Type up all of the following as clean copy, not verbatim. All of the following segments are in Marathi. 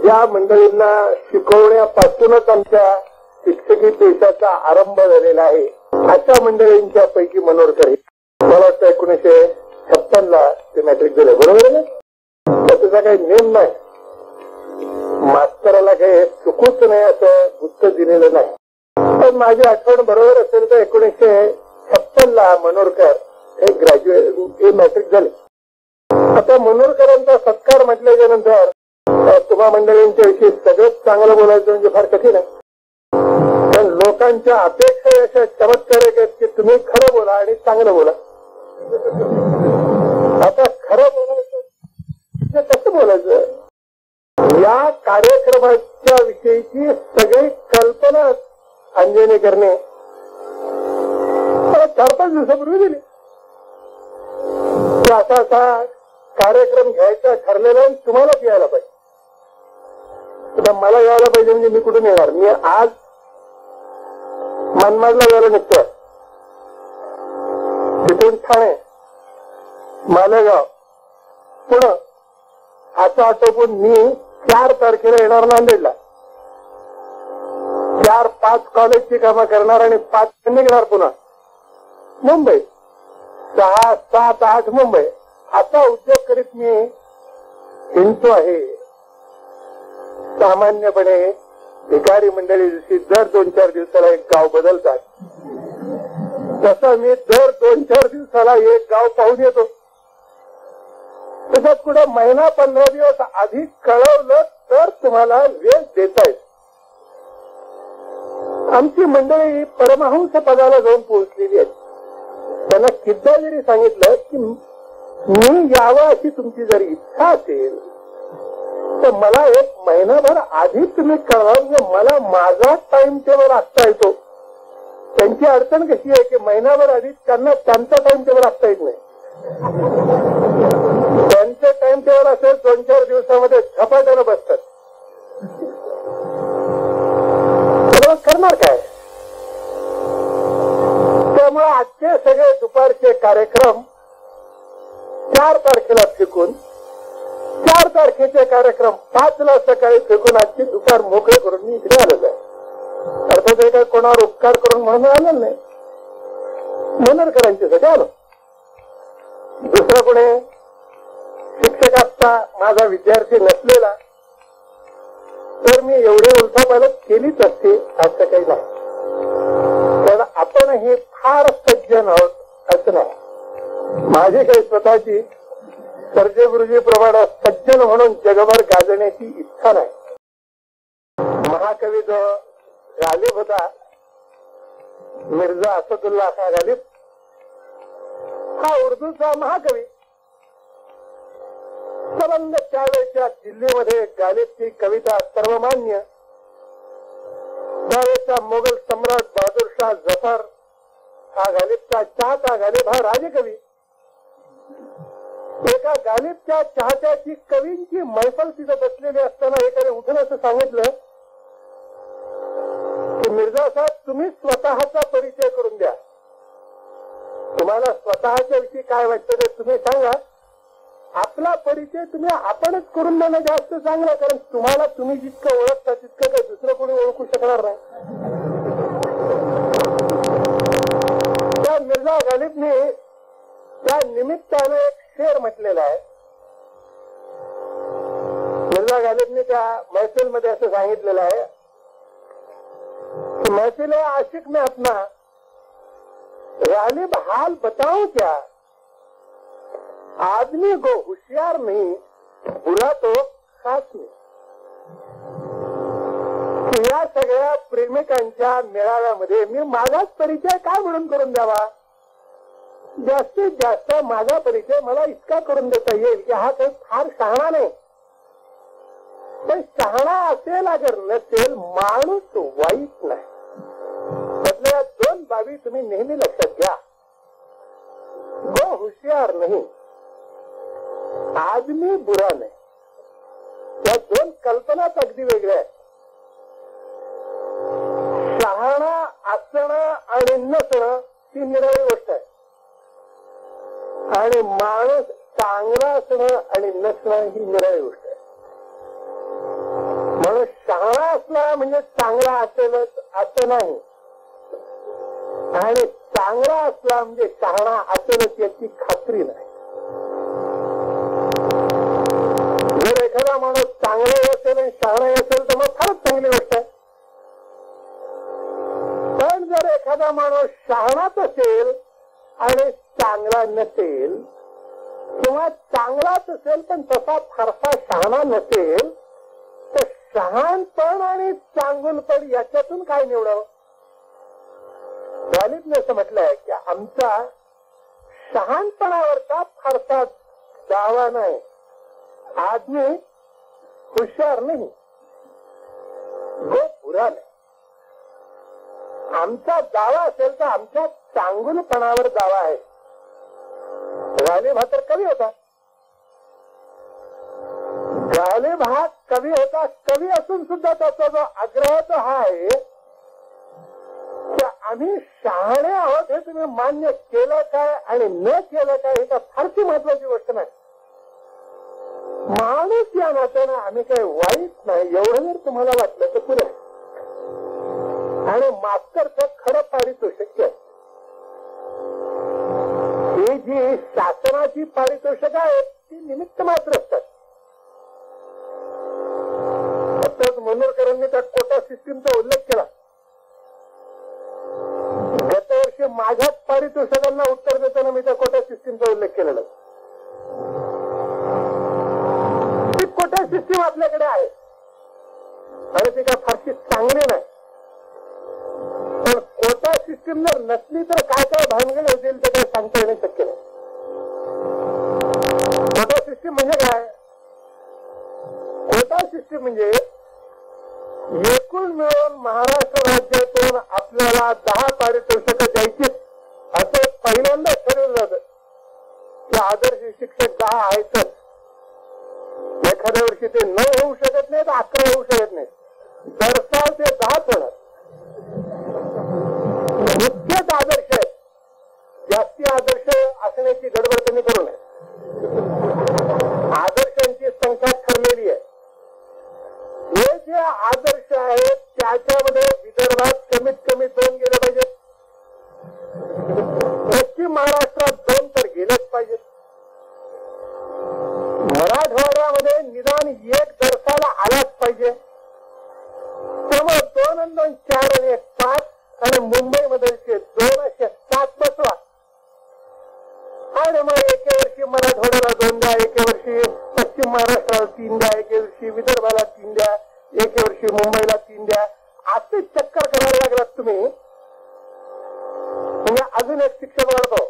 या मंडळींना शिकवण्यापासूनच आमच्या शिक्षकी पेशाचा आरंभ झालेला आहे. अशा मंडळींच्या पैकी मनोरकर मला वाटतं 1956 ला ते मॅट्रिक झाले, बरोबर आहे. त्याचा काही नेम नाही, मास्तराला काही चुकूच नाही असं उत्तर दिलेलं नाही. पण माझी आठवण बरोबर असेल तर 1956 ला मनोरकर हे ग्रॅज्युएट हे मॅट्रिक झाले. आता मनोरकरांचा सत्कार म्हटल्याच्या नंतर तुम्हा मंडळींच्या विषयी सगळंच चांगलं बोलायचं म्हणजे फार कठीण आहे. पण लोकांच्या अपेक्षा अशा चमत्कारिक आहेत की तुम्ही खरं बोला आणि चांगलं बोला. आता खरं बोलायचं कसं बोलायचं, या कार्यक्रमाच्या विषयीची सगळी कल्पना अंजनी करणे 4-5 दिवसापूर्वी दिली. असा असा कार्यक्रम घ्यायचा ठरलेला आणि तुम्हालाच यायला पाहिजे. आता मला यायला पाहिजे म्हणजे मी कुठून येणार. मी आज मनमाडला यायला निघतोय, तिथून ठाणे, मालेगाव, पुणे असं आटोपून मी 4 तारखेला येणार नांदेडला. 4-5 कॉलेजची कामं करणार आणि 5 निघणार पुन्हा मुंबई. 6, 7, 8 मुंबई असा उद्योग करीत मी हिंडतो आहे. सामान्यपणे भिकारी मंडळी जशी दर 2-4 दिवसाला एक गाव बदलतात, तसं मी दर 2-4 दिवसाला एक गाव पाहून येतो. तसंच कुठं महिना 15 दिवस आधी कळवलं तर तुम्हाला वेळ देता येत. आमची मंडळी परमहंस पदाला जाऊन पोहोचलेली आहे. त्यांना किद्दा जरी सांगितलं की मी यावं अशी तुमची जरी इच्छा असेल तर मला एक महिनाभर आधी तुम्ही कळवा, म्हणजे मला माझा टाइम टेबल आखता येतो. त्यांची अडचण कशी आहे की महिनाभर आधी त्यांना त्यांचा टाइम टेबल आखता येत नाही. त्यांचं टाइम टेबल असेल 2-4 दिवसामध्ये झपाट्यानं बसतात. करणार काय. त्यामुळे आजचे सगळे दुपारचे कार्यक्रम 4 तारखेला फेकून, 4 तारखेचे कार्यक्रम 5 ला सकाळी फेकून आजची दुपार मोकळे करून मी इकडे आलेलो आहे. अर्थात हे काय कोणावर उपकार करून म्हणून आलेलं नाही, मनोरकरांच्यासाठी आलो. दुसरं कोणी शिक्षकाचा माझा विद्यार्थी नसलेला तर मी एवढी उलथापालथ केलीच असते असं काही नाही. कारण आपण हे फार सज्जन आहोत असं नाही. माझी काही स्वतःची सर्जे गुरुजी प्रमाणे सज्जन म्हणून जगभर गाजण्याची इच्छा नाही. महाकवी जो गालिब होता, मिर्झा असदुल्ला खान गालिब, हा उर्दूचा महाकवी. सबंध त्यावेळेच्या दिल्लीमध्ये गालिबची कविता सर्वमान्य. त्यावेळेचा मोगल सम्राट बहादूर शाह जफर हा गालिबचा चाहता, गालिब हा राजकवी. एका गालिबच्या चाहत्याची कवींची मैफल तिथं बसलेली असताना एकाने उठून असं सांगितलं की मिर्झा साहेब तुम्ही स्वतःचा परिचय करून द्या. तुम्हाला स्वतःच्या विषयी काय वाटतं ते तुम्ही सांगा. आपला परिचय तुम्ही आपणच करून देणं जास्त चांगलं, कारण तुम्हाला तुम्ही जितकं ओळखता तितकं काही दुसरं कोणी ओळखू शकणार नाही. त्या मिर्झा गालिबने त्या निमित्तानं एक शेर म्हटलेला आहे. मिर्झा गालिबने त्या महफिलमध्ये असं सांगितलेलं आहे की महफिल है आशिक में अपना, गालिब हाल बताओ क्या, आदमी को होशियार नहीं बुरा तो खास नहीं. या सगळ्या प्रेमिकांच्या मेळाव्यामध्ये मी माझाच परिचय काय म्हणून करून द्यावा. जास्तीत जास्त माझा परिचय मला इतका करून देता येईल की हा काही फार शहाणा नाही. पण शहाणा असेल अगर नसेल, माणूस वाईट नाही. त्यातल्या 2 बाबी तुम्ही नेहमी लक्षात घ्या. वो होशियार नहीं, आदमी बुरा नाही. या 2 कल्पनाच अगदी वेगळ्या आहेत. शहाणा असणं आणि नसणं ही निराळी गोष्ट आहे, आणि माणूस चांगला असणं आणि नसणं ही निराळी गोष्ट आहे. असला म्हणजे चांगला असेलच असं नाही, आणि चांगला असला म्हणजे शहाणा असेलच याची खात्री नाही. जर एखादा माणूस चांगला असेल आणि शहाणा असेल तर मग फारच चांगली गोष्ट आहे. पण जर एखादा माणूस शहाणाच असेल आणि चांगला नसेल, किंवा चांगलाच असेल पण तसा फारसा शहाणा नसेल, तर शहाणपण आणि चांगुलपण याच्यातून काय निवडावं? गालिबने असं म्हटलंय की आमचा शहाणपणावरचा फारसा दावा नाही, आदमी हुशार नाही, तो बुरा नाही. आमचा दावा असेल तर आमच्या चांगुलपणावर दावा आहे. गालिब हा तर कवी होता. गालिब हा कवी होता. कवी असून सुद्धा त्याचा जो आग्रह तो हा आहे की आम्ही शहाणे आहोत हे तुम्ही मान्य केलं काय आणि न केलं काय हे तर फारशी महत्वाची गोष्ट नाही. माणूस या नात्यानं आम्ही काही वाईट नाही एवढं जर तुम्हाला वाटलं तर पुरे. आणि मास्तरचं खरं पारितोषिक आहे. ही जी शासनाची पारितोषिक आहेत ती निमित्त मात्र असतात. आताच मनोरकरांनी त्या कोटा सिस्टीमचा उल्लेख केला. गत वर्षी माझ्याच पारितोषिकांना उत्तर देताना मी त्या कोटा सिस्टीमचा उल्लेख केलेला. ती कोटा सिस्टीम आपल्याकडे आहे आणि ती काय फारशी चांगली नाही. पण कोटा सिस्टीम जर नसली तर काय काय भानगड होतील ते काय सांगता येणं शक्य नाही. कोटा सिस्टीम म्हणजे काय? कोटा सिस्टीम म्हणजे एकूण मिळून महाराष्ट्र राज्यातून आपल्याला 10 पारितोषिक द्यायची असं पहिल्यांदा ठरवलं जातं की आदर्श शिक्षक 10 आहेतच. एखाद्या वर्षी ते 9 होऊ शकत नाहीत, 11 होऊ शकत नाहीत, दरसाल ते 10 होणार. मुख्यच आदर्श आहे. जास्ती आदर्श असण्याची गडबड त्यांनी करू नये. आदर्शांची संख्या ठरलेली आहे. हे जे आदर्श आहेत त्याच्यामध्ये विदर्भात कमीत कमी 2 गेले पाहिजेत. पश्चिम महाराष्ट्रात 2 तर गेलेच पाहिजेत. मराठवाड्यामध्ये निदान 1 दरसाला आलाच पाहिजे. त्यामुळे 2 आणि 2 4 आणि 1 5 आणि मुंबईमध्ये 2 असे 7 बसवा. आणि मग एके वर्षी मराठवाड्याला 2 द्या, एके वर्षी पश्चिम महाराष्ट्राला 3 द्या, एके वर्षी विदर्भाला 3 द्या, एके वर्षी मुंबईला 3 द्या. असे चक्कर करायला लागलात तुम्ही म्हणजे अजून एक शिक्षक वाढतो.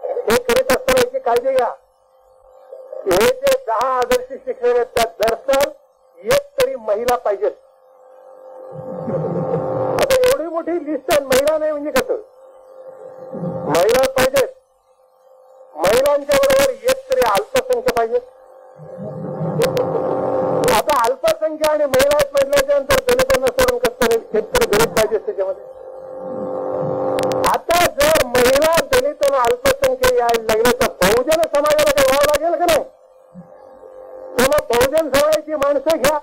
हे करीत असताना याची काळजी घ्या. हे जे 10 आदर्श शिक्षक आहेत त्यात दरसाल 1 तरी महिला पाहिजेत. आता एवढी मोठी लिस्ट आहे, महिला नाही म्हणजे कसं? महिला पाहिजेत. महिलांच्या बरोबर 1 तरी अल्पसंख्या पाहिजेत. आता अल्पसंख्या आणि महिला म्हटल्याच्या नंतर दलितांना सोडून कसं नाही? शेतकरी दलित पाहिजे त्याच्यामध्ये. आता जर महिला दलित आणि अल्पसंख्या यायला लागले तर बहुजन समाजाला काही व्हावं लागेल का नाही? तेव्हा बहुजन समाजाची माणसं घ्या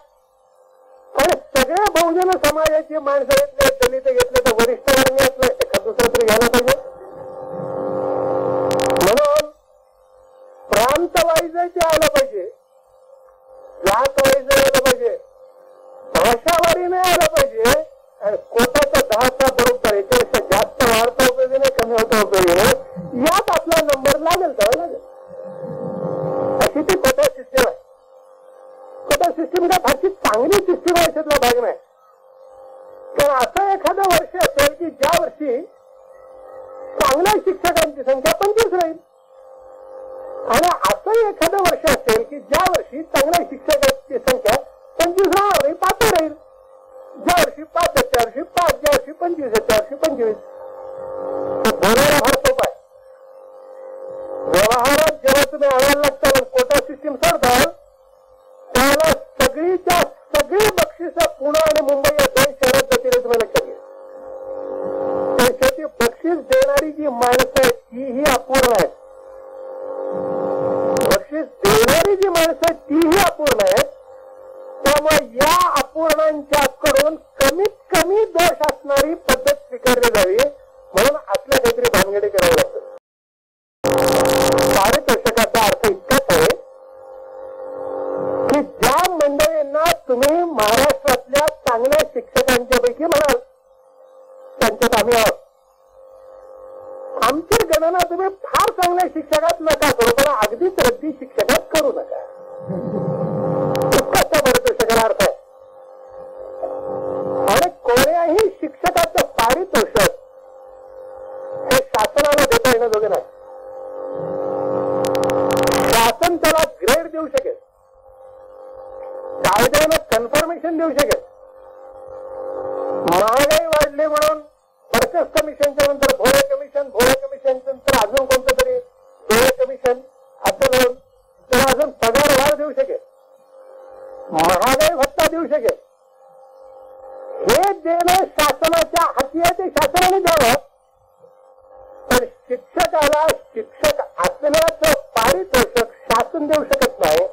आणि सगळ्या बहुजन समाजाची माणसं घेतले, दलित घेतले तर वरिष्ठ वर्गातलं एखाद दुसरं तरी घ्यायला पाहिजे. म्हणून प्रांत वाईज ते आलं पाहिजे, जात वाईज आलं पाहिजे, भाषावारी नाही आलं पाहिजे. आणि कोटाचा 10चा बरोबर याच्यापेक्षा जास्त वाढता उपयोगी नाही, कमी होता उपयोगी नाही. यात आपला नंबर लागेल तर लागेल. अशी ती कोटा सिस्टीम आहे. कोटा सिस्टीम का फारशी चांगली सिस्टीम आहे याच्यातला भाग नाही. तर असं एखादं वर्ष असेल की ज्या वर्षी चांगल्या शिक्षकांची संख्या 25 राहील, आणि असं एखादं वर्ष असेल की ज्या वर्षी चांगल्या शिक्षकांची संख्या 25 राहणार नाही, 5 राहील. ज्या वर्षी 5 आहे त्या वर्षी 5, ज्या वर्षी 25 आहे त्या वर्षी 25. बोलायला फार सोपं आहे. व्यवहारात जेव्हा तुम्ही आणायला लागताल कोटा सिस्टीम सोडताल त्याला सगळीच्या सगळी बक्षिसं पुणे आणि मुंबई या 2 शहरात जातील तुम्हाला लक्षात घ्या. त्यासाठी बक्षीस देणारी जी माणसं आहेत तीही अपूर्ण आहेत. बक्षीस देणारी जी माणसं तीही अपूर्ण आहेत. त्यामुळे या अपूर्णांच्याकडून कमीत कमी दोष असणारी पद्धत स्वीकारली जावी, म्हणून असल्या काहीतरी भानगडी करावं लागतं. पारितोषिकाचा अर्थ इतकाच आहे की ज्या मंडळींना तुम्ही महाराष्ट्रातल्या चांगल्या शिक्षकांच्या पैकी म्हणाल त्यांच्यात आम्ही आहोत. आमची गणना तुम्ही फार चांगल्या शिक्षकात नका करू, पण अगदीच रद्दी शिक्षकात करू नका. इतकाच पारितोषिकाचा अर्थ आहे. आणि कोण्याही शिक्षकाचं पारितोषिक हे शासनाला देता येणं जोगे नाही. शासन त्याला ग्रेड देऊ शकेल, कायद्यानं कन्फर्मेशन देऊ शकेल. महागाई वाढली म्हणून वर्कर्स कमिशनच्या नंतर भोळे कमिशन, भोळे कमिशनच्या नंतर अजून कोणतं तरी भोळे कमिशन, असं म्हणून त्याला अजून पगार वाढ देऊ शकेल, महागाई भत्ता देऊ शकेल. हे देणं शासनाच्या हाती आहे, ते शासनाने द्यावं. पण शिक्षकाला शिक्षक असल्याचं पारितोषिक शासन देऊ शकत नाही.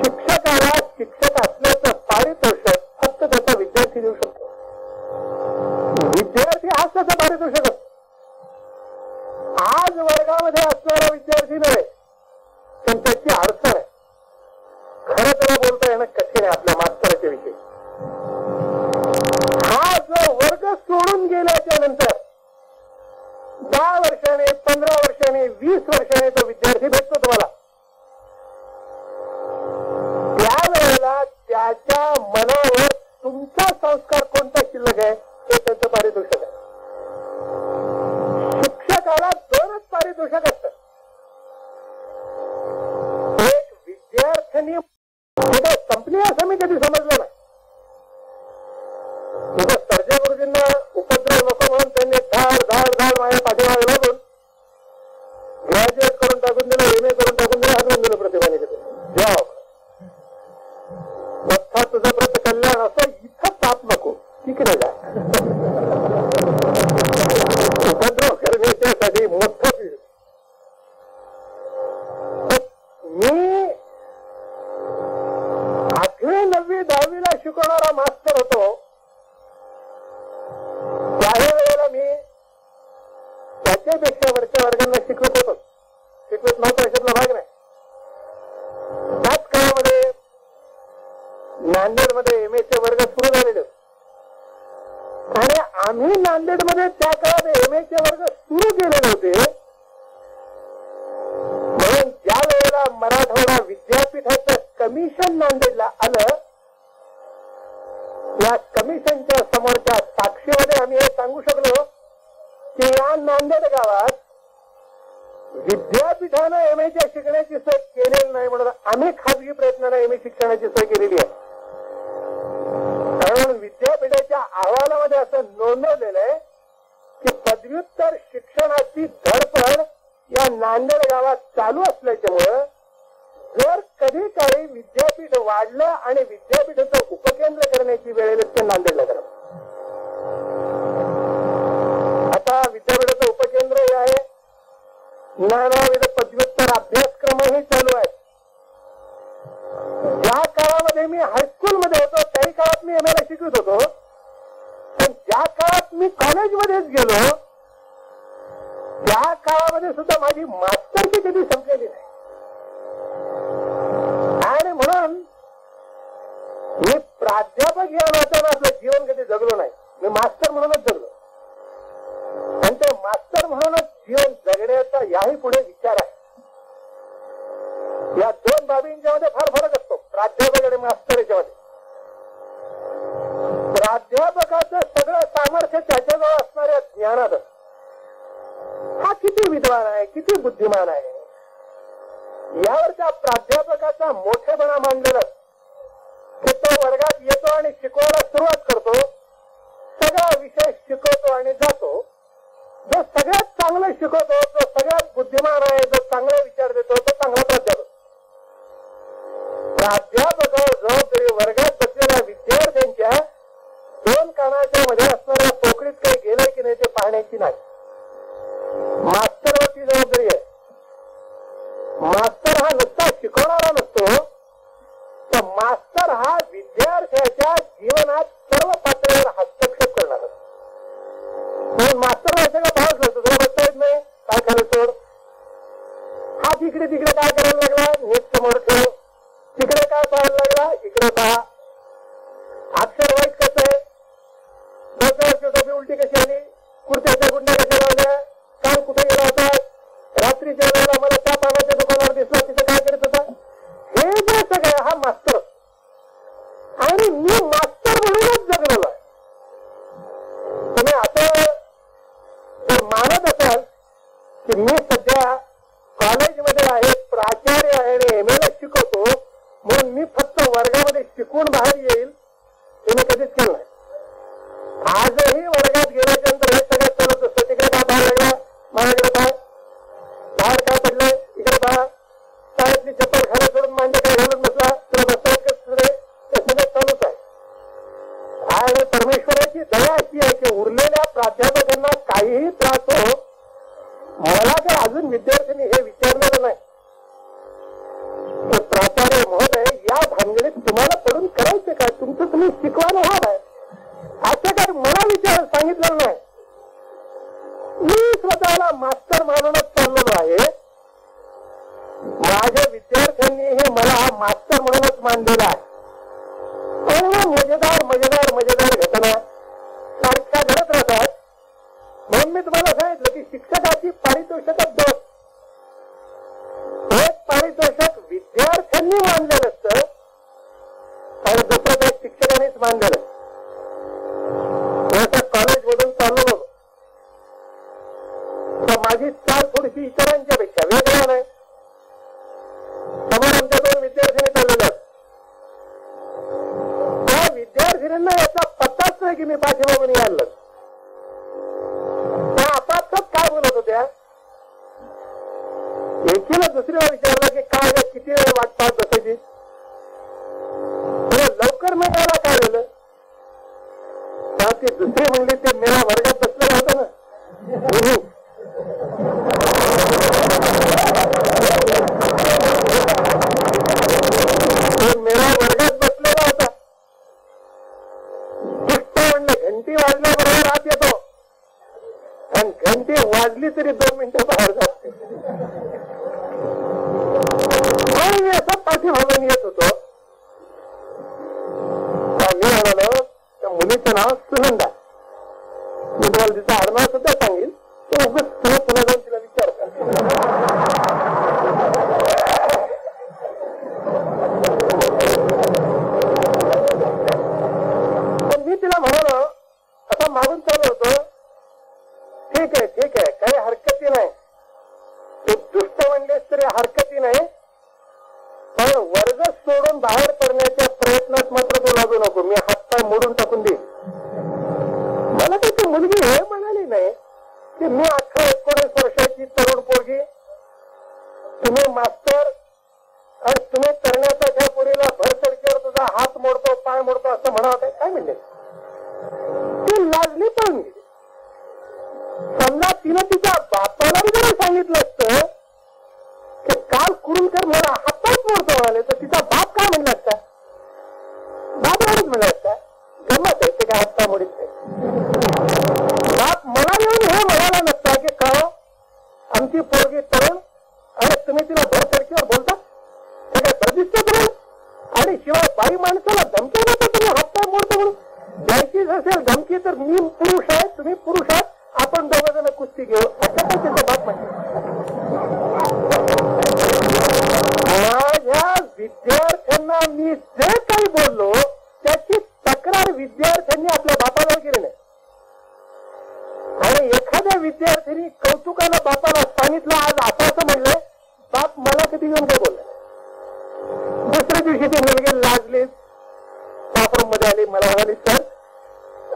शिक्षकाला शिक्षक असल्याचं पारितोषिक फक्त त्याचा विद्यार्थी देऊ शकतो. विद्यार्थी हाच त्याचा पारितोषिक असतो. आज वर्गामध्ये असणारा विद्यार्थी नव्हे, पण त्याची अडचण आहे. खरं त्याला बोलता येणं कठीण आहे आपल्या मास्तराच्या विषयी. हा जो वर्ग सोडून गेल्याच्या नंतर 10 वर्षाने, 15 वर्षाने, 20 वर्षाने तो विद्यार्थी भेटतो तुम्हाला. त्यावेळेला त्याच्या मनावर तुमचा संस्कार कोणता शिल्लक आहे हे त्याचं पारितोषिक आहे. शिक्षकाला 2च पारितोषिक असतं. एक विद्यार्थ्यांनी संपली असं मी कधी समजलं नाही. तुझं सर्जा गुरुजींना उपद्रव नको म्हणून त्यांनी धाड धाड धाड माझ्या पाठीमागे लागून ग्रॅज्युएट करून टाकून दिलं, MA करून टाकून दिलं, हटवून दिलं प्रतिभाने. जॉब बस्था तुझं प्रत कल्याण असं इथं ताप नको, तिकडे जा. उपद्रव करण्याच्यासाठी मोठं पीड. मी 8वी 9वी 10वीला शिकवणारा मास्तर होतो. त्यावेळेला मी त्याच्यापेक्षा वरच्या वर्गांना शिकवत होतो. शिकवत नव्हतो याच्यातला भाग नाही. त्याच काळामध्ये नांदेडमध्ये MA वर्ग सुरू झालेले आणि आम्ही नांदेडमध्ये त्या काळात MA वर्ग सुरू केलेले होते. म्हणून ज्या वेळेला मराठवाडा विद्यापीठाचं कमिशन नांदेडला आलं, या कमिशनच्या समोरच्या साक्षीमध्ये आम्ही हे सांगू शकलो की या नांदेड गावात विद्यापीठानं MAच्या शिकण्याची सोय केलेली नाही, म्हणून आम्ही खाजगी प्रयत्नाने MA शिक्षणाची सोय केलेली आहे. कारण विद्यापीठाच्या अहवालामध्ये असं नोंदवलेलं आहे की पदव्युत्तर शिक्षणाची धडपड या नांदेड गावात चालू असल्याच्यामुळं जर कधी काही विद्यापीठ वाढलं आणि विद्यापीठाचं उपकेंद्र करण्याची वेळ येईल ते नांदेडला करा. आता विद्यापीठाचं उपकेंद्र हे आहे, नानाविध पदव्युत्तर अभ्यासक्रमही चालू आहेत. ज्या काळामध्ये मी हायस्कूलमध्ये होतो त्याही काळात मी MAला शिकवत होतो. पण ज्या काळात मी कॉलेजमध्येच गेलो त्या काळामध्ये सुद्धा माझी मास्टरची कधी संपलेली नाही. आणि म्हणून मी प्राध्यापक या नात्यानं आपलं जीवन कधी जगलो नाही. मी मास्टर म्हणूनच जगलो आणि ते मास्टर म्हणूनच जीवन जगण्याचा याही पुढे विचार आहे. या 2 बाबींच्या मध्ये फार फरक असतो, प्राध्यापक आणि मास्तर याच्यामध्ये. प्राध्यापकाचं सगळं सामर्थ्य त्याच्याजवळ असणाऱ्या ज्ञानात. हा किती विद्वान आहे, किती बुद्धिमान आहे, यावर त्या प्राध्यापकाचा मोठेपणा मांडलेला की तो वर्गात येतो आणि शिकवायला सुरुवात करतो, सगळा विषय शिकवतो आणि जातो. जो सगळ्यात चांगलं शिकवतो, जो सगळ्यात बुद्धिमान आहे, जो चांगले विचार देतो, तो चांगला प्राध्यापक. प्राध्यापकावर जबाबदारी वर्गात बसलेल्या विद्यार्थ्यांच्या 2 कानाच्या मध्ये असणाऱ्या पोकळीत काही गेलंय की नाही ते पाहण्याची नाही. मास्तरवरची जबाबदारी आहे. मास्तर हा नुसता शिकवणारा नसतो, तर मास्तर हा विद्यार्थ्याच्या मी मास्तर म्हणूनच जगलेलो आहे. तुम्ही असं जर मानत असाल की मी सध्या कॉलेजमध्ये आहे, प्राचार्य आहे आणि एम एला शिकवतो म्हणून मी फक्त वर्गामध्ये शिकून बाहेर येईल, हे मी कधीच केलं नाही. आजही वर्गात गेल्याच्या नंतर हे सगळं चालत असतं. तिकडे काय बाहेर लागला, माझ्याकडे बाहेर काय पडलंय, इकडे पहा, शाळेतली चप्पल खाली सोडून मांडे काय घालून बसला, तुला बसता ते सगळं चालूच आहे. आणि परमेश्वराची दया अशी आहे की उरलेल्या प्राध्यापकांना काहीही त्रास हो, मला काय अजून विद्यार्थ्यांनी हे विचारलेलं नाही. प्राचार्य महोदय, या भानगडीत तुम्हाला पडून करायचं काय, तुमचं तुम्ही शिकवायला व्हाल आहे असं काय मला विचार सांगितलेलं नाही. मी स्वतःला मास्तर मानूनच चाललेलो आहे. माझ्या विद्यार्थ्यांनी हे मला मास्तर म्हणूनच मानलेला आहे. मजेदार मजेदार मजेदार घटना सारख्या घडत राहतात. म्हणून मी तुम्हाला सांगितलं की शिक्षकाची पारितोषिक दोन. एक पारितोषिक विद्यार्थ्यांनी मानलेलं असतं आणि दुसरं काही शिक्षकांनीच मानलेलं. कॉलेज मधून चालू होतो तर माझी चाल थोडीशी इतरांच्या पेक्षा वेगळ्या नाही. समोर आमच्या दोन विद्यार्थ्यांनी चाललेले आहेत. त्या विद्यार्थिनींना याचा पत्ताच नाही की मी पाठीमागून यायला. त्या आपापसात काय बोलत होत्या, एकीला दुसरीला विचारलं की काय किती वेळ वाट पाहत बसायची, लवकर मिळायला काय झालं. ती दुसरी म्हणली ते मेळा वर्गात बसलेला होता ना, मेळा वर्गात बसलेला होता. दुष्ट म्हणलं घंटी वाजल्याबरोबर आत येतो आणि घंटी वाजली तरी 2 मिनिटं बाहेर जाते. मी असं पाठीमागून येत होतो. मी म्हणालो त्या मुलीचं नाव सुनंदा. मी तुम्हाला तिचं आडनाव सुद्धा सांगेल, तर उगाच तुम्ही पुन्हा जाऊन तिला विचार करा. पण मी तिला म्हणालो, आता मागून चालू होतो, ठीक आहे काही हरकती नाही, तू दुष्ट म्हणलेस तरी हरकती नाही, पण वर्ग सोडून बाहेर पडण्याच्या प्रयत्नात मात्र तू लागू नको, मी हातपाय मोडून टाकून दे. मला काही ती मुलगी हे म्हणाली नाही की मी 18-19 वर्षाची तरुण पोरगी, तुम्ही मास्तर आणि तुम्ही तरण्याचा त्या पोरीला भरतडकीवर तुझा हात मोडतो पाय मोडतो असं म्हणा होतं. काय म्हणले, ती लाजली पळून गेली. समजा तिनं तिच्या बापाला जरी सांगितलं असतं की काल कुरुलकर मला हातपायच मोडतो म्हणाले, तर तिचा बाप काय म्हणला असता, बाप एवढंच म्हणला असता गमत आहे ते काय हातपाय मोडीत नाही. बाप मला येऊन हे म्हणाला नसता की का आमची पोरगी तरुण आणि तुम्ही तिला भरतडकीवर बोलता, ते काय प्रदिष्ट करून, आणि शिवाय बाई माणसाला धमकी देता तुम्ही हातपाय मोडतो म्हणून. द्यायचीच असेल धमकी तर मी पुरुष आहे तुम्ही पुरुष आहात, आपण दोघं जण कुस्ती घेऊ, असं काय त्याचा बाप म्हणतो. माझ्या विद्यार्थ्यांना मी जे काही बोललो त्याची तक्रार विद्यार्थ्यांनी आपल्या बापाला केली नाही. आणि एखाद्या विद्यार्थ्यांनी कौतुकानं बापाला सांगितलं आज असं म्हणलंय, बाप मला कधी घेऊन काय बोलला. दुसऱ्या दिवशी ती मुलगी लाजली, बाथरूम मध्ये आली, मला म्हणाली सर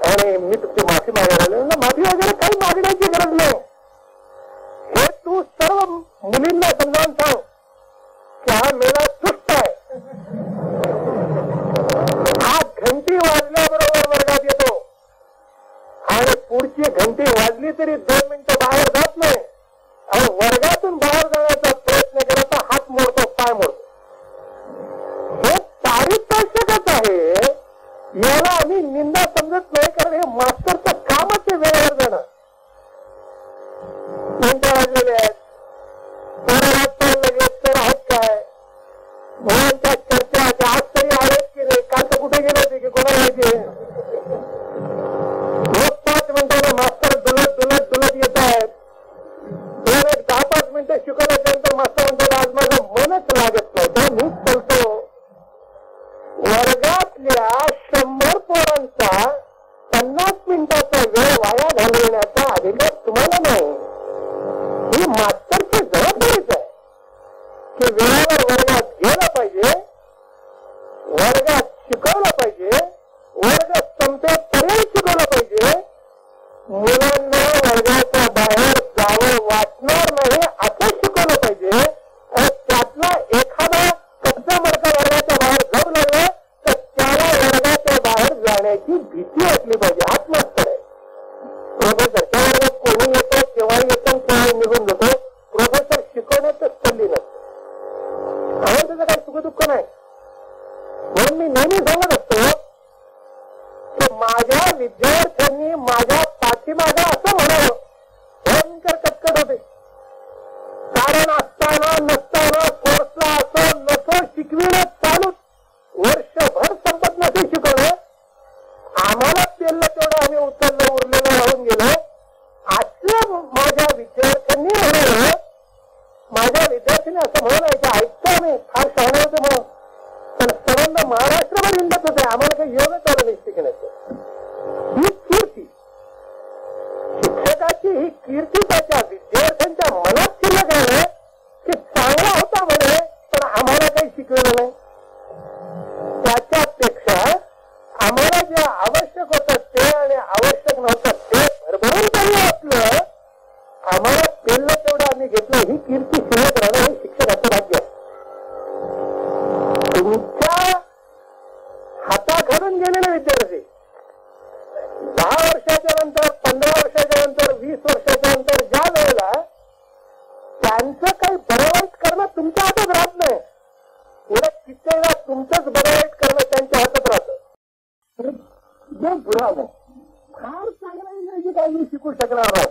आणि मी तुमची माफी मागायला आलो. माफी वगैरे काही मागण्याची गरज नाही, हे तू सर्व मुलींना समजावून सांग की हा मेळा सुस्त आहे. हा घंटी वाजल्याबरोबर वर्गात येतो आणि पुढची घंटी वाजली तरी 2 मिनिटं बाहेर जात नाही आणि वर्गातून बाहेर जाण्याचा प्रयत्न केला तर हात मोडतो पाय मोडतो. हे पारितोषिकच आहे, याला आम्ही निंदा समजत नाही, कारण हे मास्टरचं कामच आहे वेळेवर जाणं. मिनिटं वाजलेले आहेत, लगेच तर आहेत काय मुलांच्या चर्चा आज तरी आहेत की नाही, काल तर कुठे गेले होते की कोणाला माहिती. मग 5 मिनिटांना मास्तर दुलत येत आहेत. 10-5 मिनिटं शिकवल्याच्यानंतर मास्तर म्हणतात आज माझं मनच लागत नाही, तर मीच चालतो. वर्गातल्या पोरांचा 50 मिनिटाचा वेळ वाया घालवण्याचा अधिकार तुम्हाला नाही. ही मास्तरची जबाबदारीच आहे की वेळावर वर्गात गेलं पाहिजे, वर्गात शिकवलं पाहिजे, वर्ग संपेपर्यंत शिकवलं पाहिजे. मुलांना वर्गाच्या बाहेर जावं वाटणार नाही असं शिकवलं पाहिजे. त्यातला एखादा कच्चा मडका वर्गाच्या बाहेर जाऊ लागला तर त्याला वर्गाच्या बाहेर जाण्याची भीती वाटली पाहिजे. हाच मास्तर आहे. प्रोफेसरच्या वर्गात कोणी येतो, केव्हा येतो, केव्हा निघून जातो. प्रोफेसर शिकवण्यातच चालली नसते. त्याचं काही सुखदुःख नाही. म्हणून मी नेहमी सांगत असतो की माझ्या विद्यार्थ्यांनी माझ्या पाठीमागे असं म्हणावं, भयंकर कटकट होते. कारण असताना नसताना, कोर्सला असो नसो, शिकविणं चालूच. वर्षभर संपत नसे शिकवणं. आम्हाला पेरलं तेवढं आम्ही उचललं, उरलेलं राहून गेलो. असं माझ्या विद्यार्थ्यांनी म्हणावं. माझ्या विद्यार्थ्यांनी असं म्हणायचं ऐकतो आम्ही, फार शहाणे होते म्हणून. पण सर्वांना महाराष्ट्रभर हिंडत होते. आम्हाला काही योगच आलं नाही शिकण्याचं. ही कीर्ती, शिक्षकाची ही कीर्ती त्याच्या विद्यार्थ्यांच्या मनात शिल्लक आहे की चांगला होता म्हणे पण आम्हाला काही शिकवलं नाही. त्याच्यापेक्षा आम्हाला जे आवश्यक होतं ते आणि आवश्यक नव्हतं ते भरभरून काही असलं, आम्हाला पेरलं तेवढं आम्ही घेतलं, ही कीर्ती शिल्लक राहणं हे शिक्षकाचं भाग्य आहे. तुमच्या हाताखालून गेलेले विद्यार्थी 10 वर्षाच्या नंतर, 15 वर्षाच्या नंतर, 20 वर्षाच्या नंतर ज्या वेळेला त्यांचं काही बरं वाईट करणं तुमच्या हातात राहत नाही. उलट किती वेळा तुमचंच बरं वाईट करणं त्यांच्या हातात राहतं. बुरा नाही, फार चांगला इंग्रजी काही मी शिकू शकणार नाही,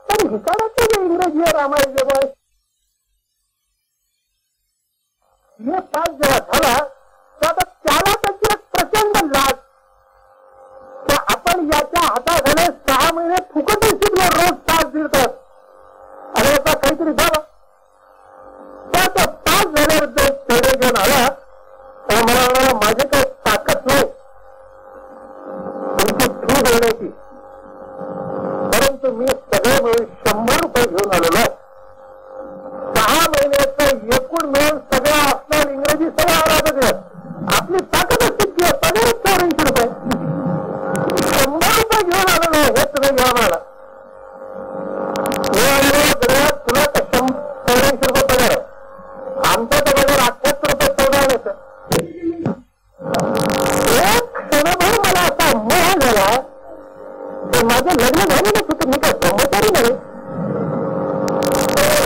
पण हिसाबाचं जे इंग्रजी आहे रामायण जेव्हा हे पास जेव्हा झाला तर आता त्याला त्याची एक प्रचंड लाज. आपण याच्या हाताखाली 6 महिने फुकटच शिकलो, रोज 5 दीड तास. आणि आता काहीतरी झालं तर पास झाल्याबद्दल पेढे घेऊन आला तर मला म्हणाला माझी काही ताकद नाही तुमची फी देण्याची, परंतु मी सगळे मिळून 100 रुपये घेऊन आलेलो आहे. 6 महिन्याचं एकूण मिळून सगळं असणार इंग्रजी सगळं आला. आपली ताकदच तितकी आहे, पगारच 84 रुपये. 100 रुपये घेऊन आलो नाही हे तुम्ही घ्या मला. तुला 84 रुपये पगार आहे, आमचा तर पगार 78 रुपये 14 आणायचं. एक क्षणभर मला असा मोह झाला की माझं लग्न झालेलंच होतं, मी काय ब्रह्मचारी नाही,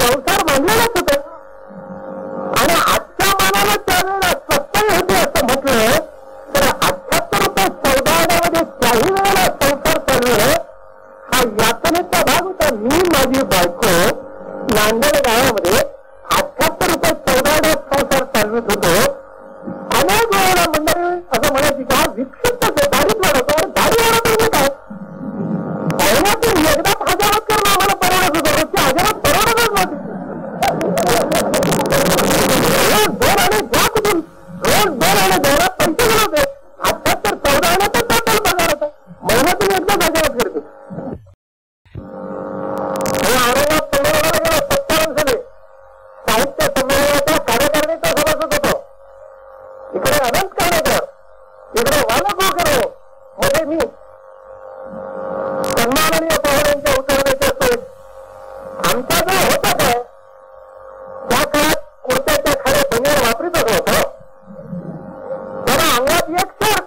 संसार बांधलेलाच होतं. आणि आजच्या मानाला त्यावेळेला स्वस्तही होते असं म्हटलं तर 78 रुपये 14 आण्यामध्ये काही वेळेला संसार चालवणं हा यातनेचा भाग होता. मी माझी बायको नांदेड गावामध्ये 78 रुपये 14 आण्यात संसार चालवित होतो. अनेक वेळेला मंडळी असं म्हणायची की हा विक्षिप्त दाढीत वाढवतो. आणि दाढी वाढवतो काय महिन्यातून एकदा हजारात करून आम्हाला परवडत होतं, रोजच्या हजारात परवडतच नव्हती. रोज 2 आणे घ्या कुठून, रोज 2 आणे द्यायला पैसे गेले होते. 78 14 आण्याचा टोटल पगार होता, महिन्यातून एकदाच हजारात करतो. औरंगाबाद संमेलनाला गेलो 57 साली, साहित्य संमेलनाचा कार्यकारिणीचा सभासद होतो. इकडे अनंत काणेकर, इकडे वालगोकर, मध्ये मी सन्माननीय पाहुण्यांच्या उतरण्याच्या सोयीत. आमचा जो होता काय त्या काळात कुर्त्याच्या खाली बनियान वापरीतच होतं. त्याला अंगात एक शर्ट,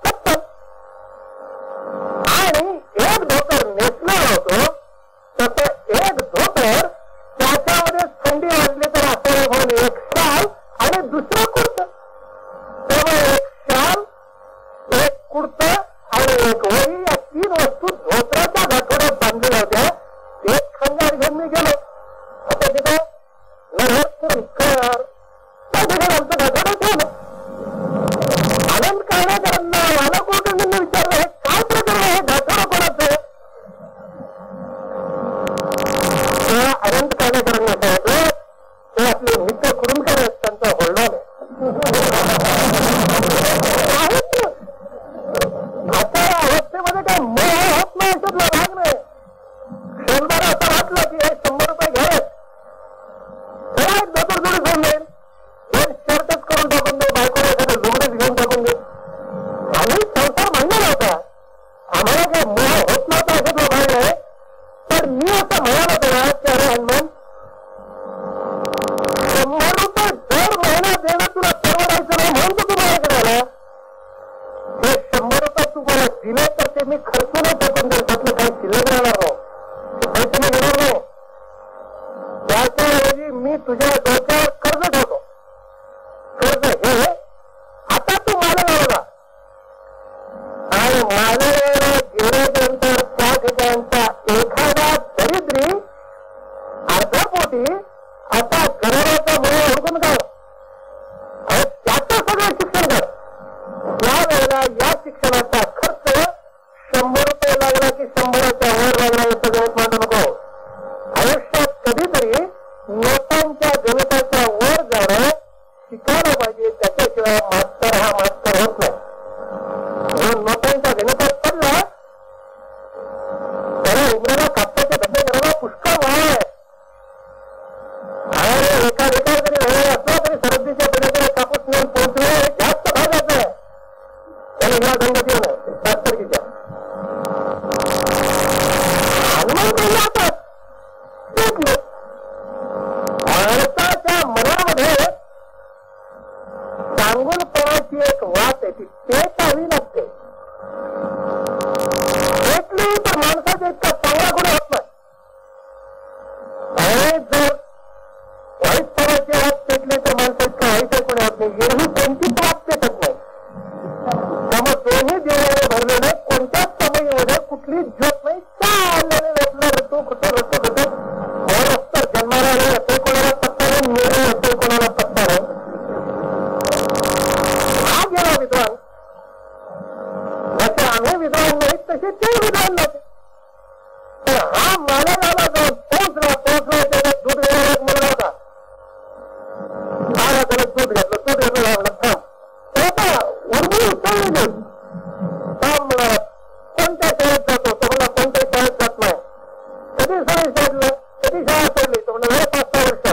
चप्पल आणि एक धोतर नेसणार होतो. तसं एक धोतर, त्याच्यामध्ये थंडी वाजली तर आपल्याला म्हणून एक शाल आणि दुसरं कुर्तं. तेव्हा एक शाल, एक कुर्तं आणि एक वही, या 3 वस्तू धोत्राच्या गाठोड्यात बांधलेल्या होत्या. एक खंगार घेऊन मी गेलो. आता तिथं त्या ठिकाणी आमचं गाठोडं ठेवलं. आनंद काणेकरांना वालाकोटांनी विचारलं हे काय प्रकरण आहे, गाठोडं कोणाचं? अनंत काणेकरांना सांगितलं ते आपले मित्र कुडूनकर आहेत, त्यांचा होल्डर आहे. दिले तर ते मी खर्चून टाकून देऊ, त्यातलं काही शिल्लक राहणार नाही, ते पैसे मी घेणार नाही. त्याच्याऐवजी मी तुझ्या डोक्यावर कर्ज ठेवतो. कर्ज हे आता तू मालेगावला आणि मालेगावला गेल्यानंतर त्या ठिकाणचा एखादा दरिद्री अर्धा पोटी आता गरीबाचा मुळे हुडकून काढ आणि त्याचं सगळं शिक्षण कर. त्यावेळेला या शिक्षणाचा खर्च 100 रुपये लागला की 100च्या वर लागला हे सगळं मानू नको. आयुष्यात कधीतरी नोटांच्या गणिताच्या वर जाणं शिकायला पाहिजे, त्याच्याशिवाय मास्तर हा मास्तर होत नाही. नोटांच्या गणितात पडला त्याला इंग्रजाला कापसाचे धंदे करायला पुष्कळ वाव आहे. आणि एका जरी असला तरी सरहद्दीच्या पलीकडे कापूस नेऊन पोहोचणे हे जास्त फायद्याचं आहे. त्याला या धंद्यात येऊ शास्त्रकीच्या माणसाच्या मनामध्ये चांगुलपणाची एक वाट आहे, ती पेटावी लागते. पेटली तर माणसाचा इतका चांगला गुण होत नाही. आणि जर वाईटपणाची वाट पेटली तर माणसा इतका वाईट कोणी होत नाही. एरवी कोणतीच वाट पेटत नाही. त्यामुळे दोन्ही देवाने भरलेले कोणत्याच समयीमध्ये कुठली ज्योत नाही. चाललेले रचलं ऋतू कुठं ऋतू कुठं तर जन्माला येते कोणाला पत्ता नाही, मेरे येते कोणाला पत्ता नाही. हा गेला विद्वान. जसे आम्ही विद्वान नाहीत तसे ते विद्वान नव्हते. तर हा मालेगावला जाऊन पोहोचला त्याच्यात दूध घेणारा एक मुलगा होता. त्याला दूध घेतलं लागलं थांब. आता उर्मी उचलली नाही. थांब म्हणाला कोणत्या शाळेत जातो तो मला कोणत्या शाळेत जात नाही. कधी सोडलं कधी शाळा सोडली तो मला 5-6 वर्ष.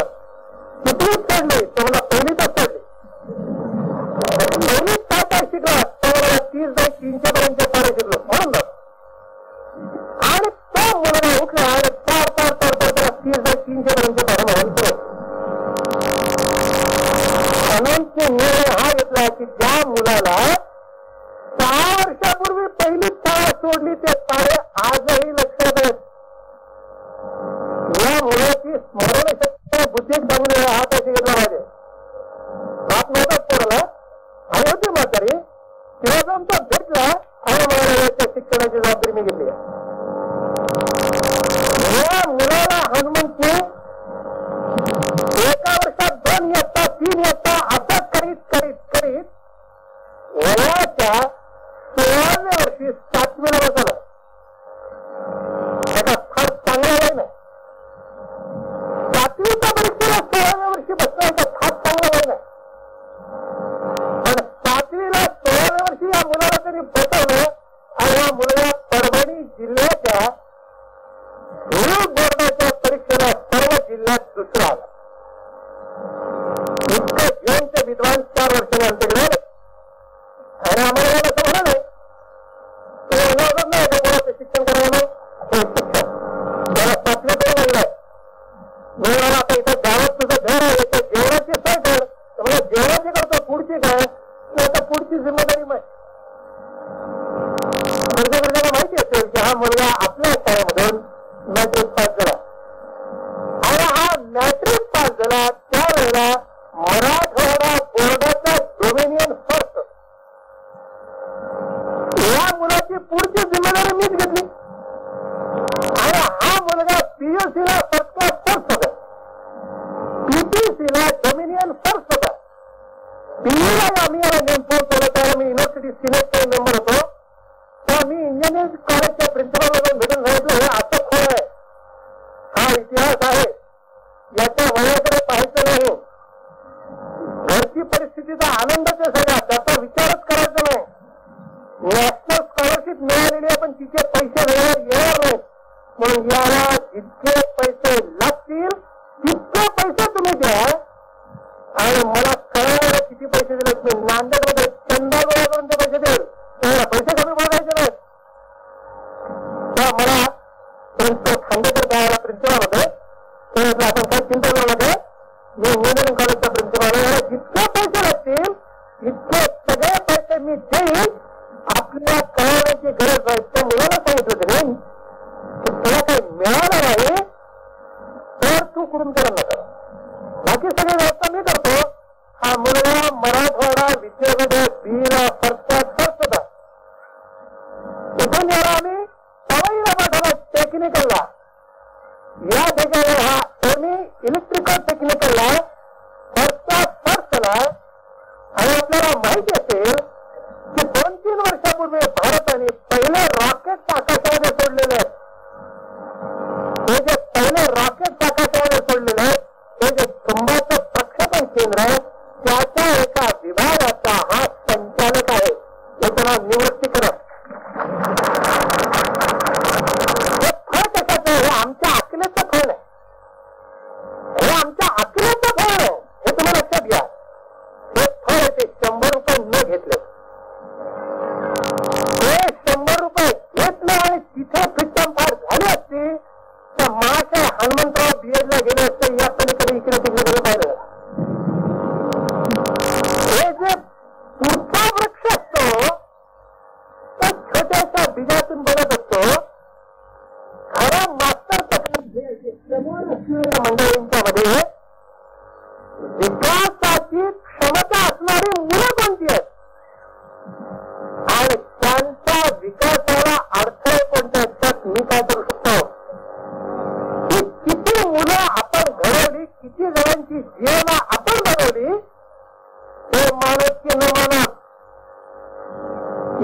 कितवीत चढली तो मला पहिलीतच चढली. पहिलीत काय शिकला तो मला 30-300 पर्यंत सारे शिकलो म्हणून जातो. आणि तो मुलगा उठला आणि त्याला 30-300 पर्यंत सारे म्हणून सुरू. अनंतने निर्णय हा घेतला की ज्या मुलाला 6 वर्षापूर्वी पहिलीच शाळा सोडली ते सारे आजही लक्षात आहेत. या मुलाची स्मरणशक्ती बुद्धी चांगली आहे हा त्याची घेतला पाहिजे. बाप नव्हताच पोराला आणि होती म्हातारी तेव्हा जाऊन तो भेटला आणि मला याच्या शिक्षणाची जबाबदारी मी घेतली. या मुलाला हनुमंतने एका वर्षात 2 इयत्ता 3 इयत्ता असं करीत वयाच्या 16व्या वर्षी 7वीला बसवलं. त्याचा फार चांगला वय नाही. 7वीच्या परीक्षेला 16व्या वर्षी बसण्याचा फार चांगला वय नाही. पण 7वीला 16व्या वर्षी या मुलाला तरी बसवलं आणि हा मुलगा परभणी जिल्ह्याच्या बोर्डाच्या परीक्षेला सर्व जिल्ह्यात दुसरा आला. इतकं घेऊन ते विद्वान 4 वर्षांनी आमच्याकडे आले आणि आम्हाला असं म्हणा नाही नाही शिक्षण करायला शिक्षण त्याला 7वी करून लागलाय. मी आता इथं गावात तुझं घर आहे तर जेवणाची सोय कर. मला जेवणाची करतो पुढची काय आता पुढची जिम्मेदारी वर्गाला माहिती असेल की हा मुलगा आपल्या शाळेमधून मॅट्रिक पास झाला आणि हा मॅट्रिक पास झाला त्यावेळेला मराठवाडा बोर्डाचा डोमिनियन फर्स्ट या मुलाची पुढची जिम्मेदारी मीच घेतली आणि हा मुलगा पीयूसीला फर्स्ट क्लास फर्स्ट होता. पीटीसीला डोमिनियन फर्स्ट होता. पीयूला आम्ही याला नेमकं केलं त्याला मी युनिव्हर्सिटी सिनेटचा मेंबर होतो. तर मी इंजिनिअरिंग कॉलेजच्या प्रिन्सिपल वगैरे भेटून सांगितलं हे असं खोळ आहे, हा इतिहास आहे, याच्या वयाकडे पाहायचं नाही. घरची परिस्थितीचा आनंदच आहे सगळा, त्याचा विचारच करायचा नाही. नॅशनल स्कॉलरशिप मिळालेली आहे पण तिचे पैसे वेळेवर येणार नाहीत. म्हणून याला जितके पैसे लागतील तितके पैसे तुम्ही द्या आणि मला कळायला किती पैसे दिले. मी नांदेडमध्ये चंदा गोळापर्यंत पैसे देईल, तुम्हाला पैसे कमी बघायचे नाहीत. तर मला खांडेकर त्यावेळेला प्रिन्सिपल होते. त्याला आपण काही चिंता करू नका, मी इंजिनिअरिंग कॉलेजचा प्रिन्सिपल आहे. याला जितके पैसे लागतील इतके सगळे पैसे मी देईल. आपल्या कळवण्याची मिळण्याची गरज आहे त्या मुलाला सांगितलं तरी तुला काही मिळालं नाही तर तू कुठून करा नका. बाकी सगळी व्यवस्था मी करतो. हा मुलगा मराठवाडा विद्यापीठ बीला फर्स्ट होता. इथून याला आम्ही सवयीला पाठवला टेक्निकलला. या ठिकाणी हा एमई इलेक्ट्रिकल टेक्निकलला फर्स्टला. आणि आपल्याला माहिती असेल की 2-3 वर्षापूर्वी भारताने पहिले रॉकेट आकाशामध्ये सोडलेले आहेत. हे जे पहिले रॉकेट आकाशामध्ये सोडलेले आहेत हे जे कुंभाचं प्रक्षेपण केंद्र आहे त्याच्या एका विभागाचा हा संचालक आहे. त्याचं नाव निवृत्तीकरण. हे फळ कशाचं हे आमच्या अकलेचं फळ आहे. हे आमच्या अकलेचं फळ आहे. हे तुम्ही लक्षात घ्या. हे फळ ते 100 रुपये न घेतले. हे 100 रुपये घेतले आणि तिथे फिटम फार झाली असती तर महाशय हनुमंतराव बीएडला गेले असते. या पलीकडे इकडे तिकडे पाहिलं. हे जे पुढचा वृक्ष असतो तो छोट्याशा बीजातून बनत असतो. खरं मास्टर तत्व समोर असणाऱ्या मंडळींच्या मध्ये विकासाची क्षमता असणारी मुलं कोणती आहेत आणि त्यांच्या विकासाला अडथळे कोणते असतात मी काय करू शकतो की किती मुलं आपण घडवली किती जणांची जीवना आपण बनवली हे मानत की न मानत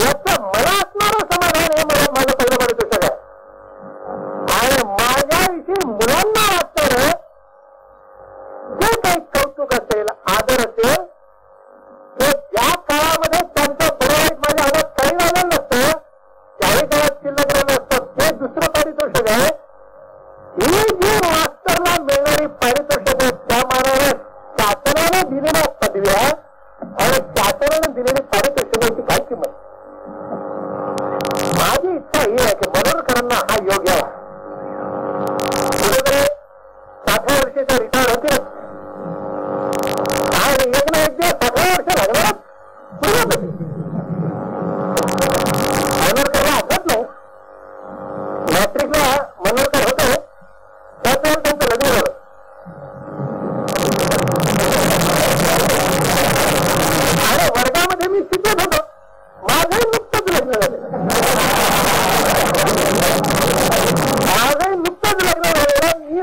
याचं मला असणारं समाधान हे मला माझं पहिलं पडतं सगळं. आणि माझ्याविषयी मुलांना वाटतं जे काही कौतुक असेल आदर असेल ते ज्या काळामध्ये त्यांचं बरोबर माझ्या हातात काही झालं नसतं त्याही काळात शिल्लक राहिलं असतं ते दुसरं पारितोषिक आहे. ही जी मास्टरला मिळणारी पारितोषिक आहे त्या मानाने शासनाने दिलेल्या पदव्या आणि शासनाने दिलेली पारितोषिकांची काय किंमत. माझी इच्छा ही आहे की मनोरकरांना हा योग यावा. कुठेतरी 60 वर्षाचा रिटायर होते आणि एक ना एक दिवस 60 वर्ष लागणार मनोरकरला आठवत नाही. मॅट्रिकला मनोरकर होते त्याच वेळेला त्यांचं लग्न झालं. आणि वर्गामध्ये मी शिकत होतो. माझंही नुकतंच लग्न झालं. माझंही नुकतंच लग्न झालेलं. मी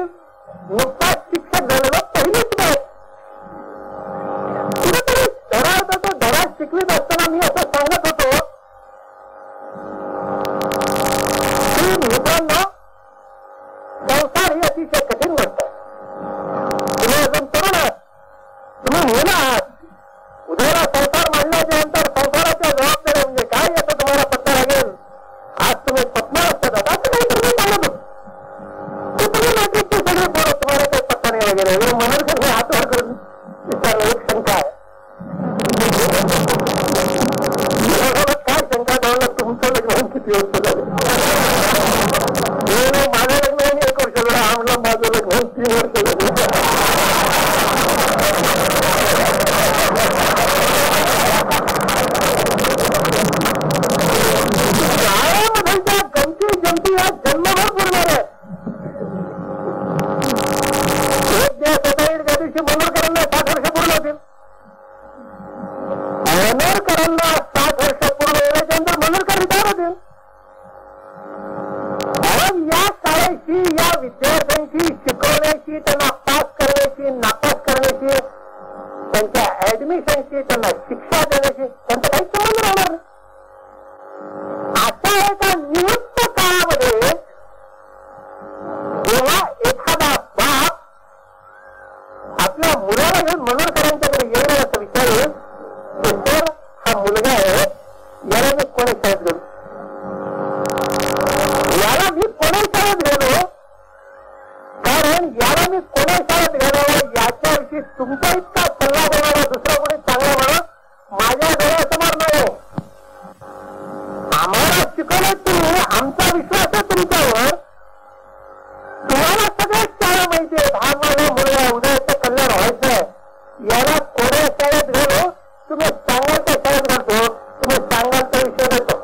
नुकताच शिक्षक झालेलो पहिलीच वेळ. कुठेतरी धडा होता तो धडा शिकवीत असताना मी असं सांगत होतो की मुलांना संसार ही अतिशय कठीण गोष्ट आहे. तुम्ही अजून तरुण आहात. तुम्ही मुलं आहात. उद्याला संसार मांडल्याच्या नंतर संसाराच्या जबाबदाऱ्या म्हणजे काय याचा तुम्हाला पत्ता लागेल. आज तुम्ही पत्नी असतात आता काही तुम्ही सांगत होत ते तुम्ही नाटकचे सगळे पोरं तुम्हाला काही पत्ता नाही वगैरे म्हणून सगळे हातवर करून विचारलं. एक शंका आहे काय शंका ठेवलं तुमचं लग्न किती वर्ष झाले. माझं लग्न 1 वर्ष झालं. आमला माझं लग्न 3 वर्ष झालं. शाळेमधल्या गमती जमती या जन्मभर बोलणार आहे. एक दिवस होता येईल त्या दिवशी मनोरकरांना 60 वर्ष पूर्ण होतील. मनोरकरांना 60 वर्ष पूर्ण होण्याच्यानंतर मनोरकर रिटायर होतील. कारण या शाळेची या विद्यार्थ्यांची शिकवण्याची त्यांना पास करण्याची नापास करण्याची त्यांच्या ऍडमिशनची त्यांना शिक्षा देण्याची त्यांचा काही संबंध राहणार नाही. अशा एका नियुक्त काळामध्ये जेव्हा एखादा बाप आपल्या मुलाला घेऊन मनोरकरांच्याकडे येईल असं विचारेल की सर हा मुलगा आहे याला मी कोणी शाळेत गेलो. याला मी कोणी शाळेत गेलो कारण याला मी कोणी शाळेत गेलो याच्याविषयी तुमचा इतका सल्ला देणारा दुसरा कोणी चांगला माणूस माझ्या डोळ्यासमोर नाही. आम्हाला शिकवलं तुम्ही आमचा विश्वास आहे तुमच्यावर. तुम्हाला सगळ्याच शाळा माहिती आहे. हा माझा मुलगा उद्याचं कल्याण व्हायचंय याला कोण्या शाळेत गेलो तुम्ही सांगाल त्या शाळेत घालतो. तुम्ही सांगाल त्या विषय देतो.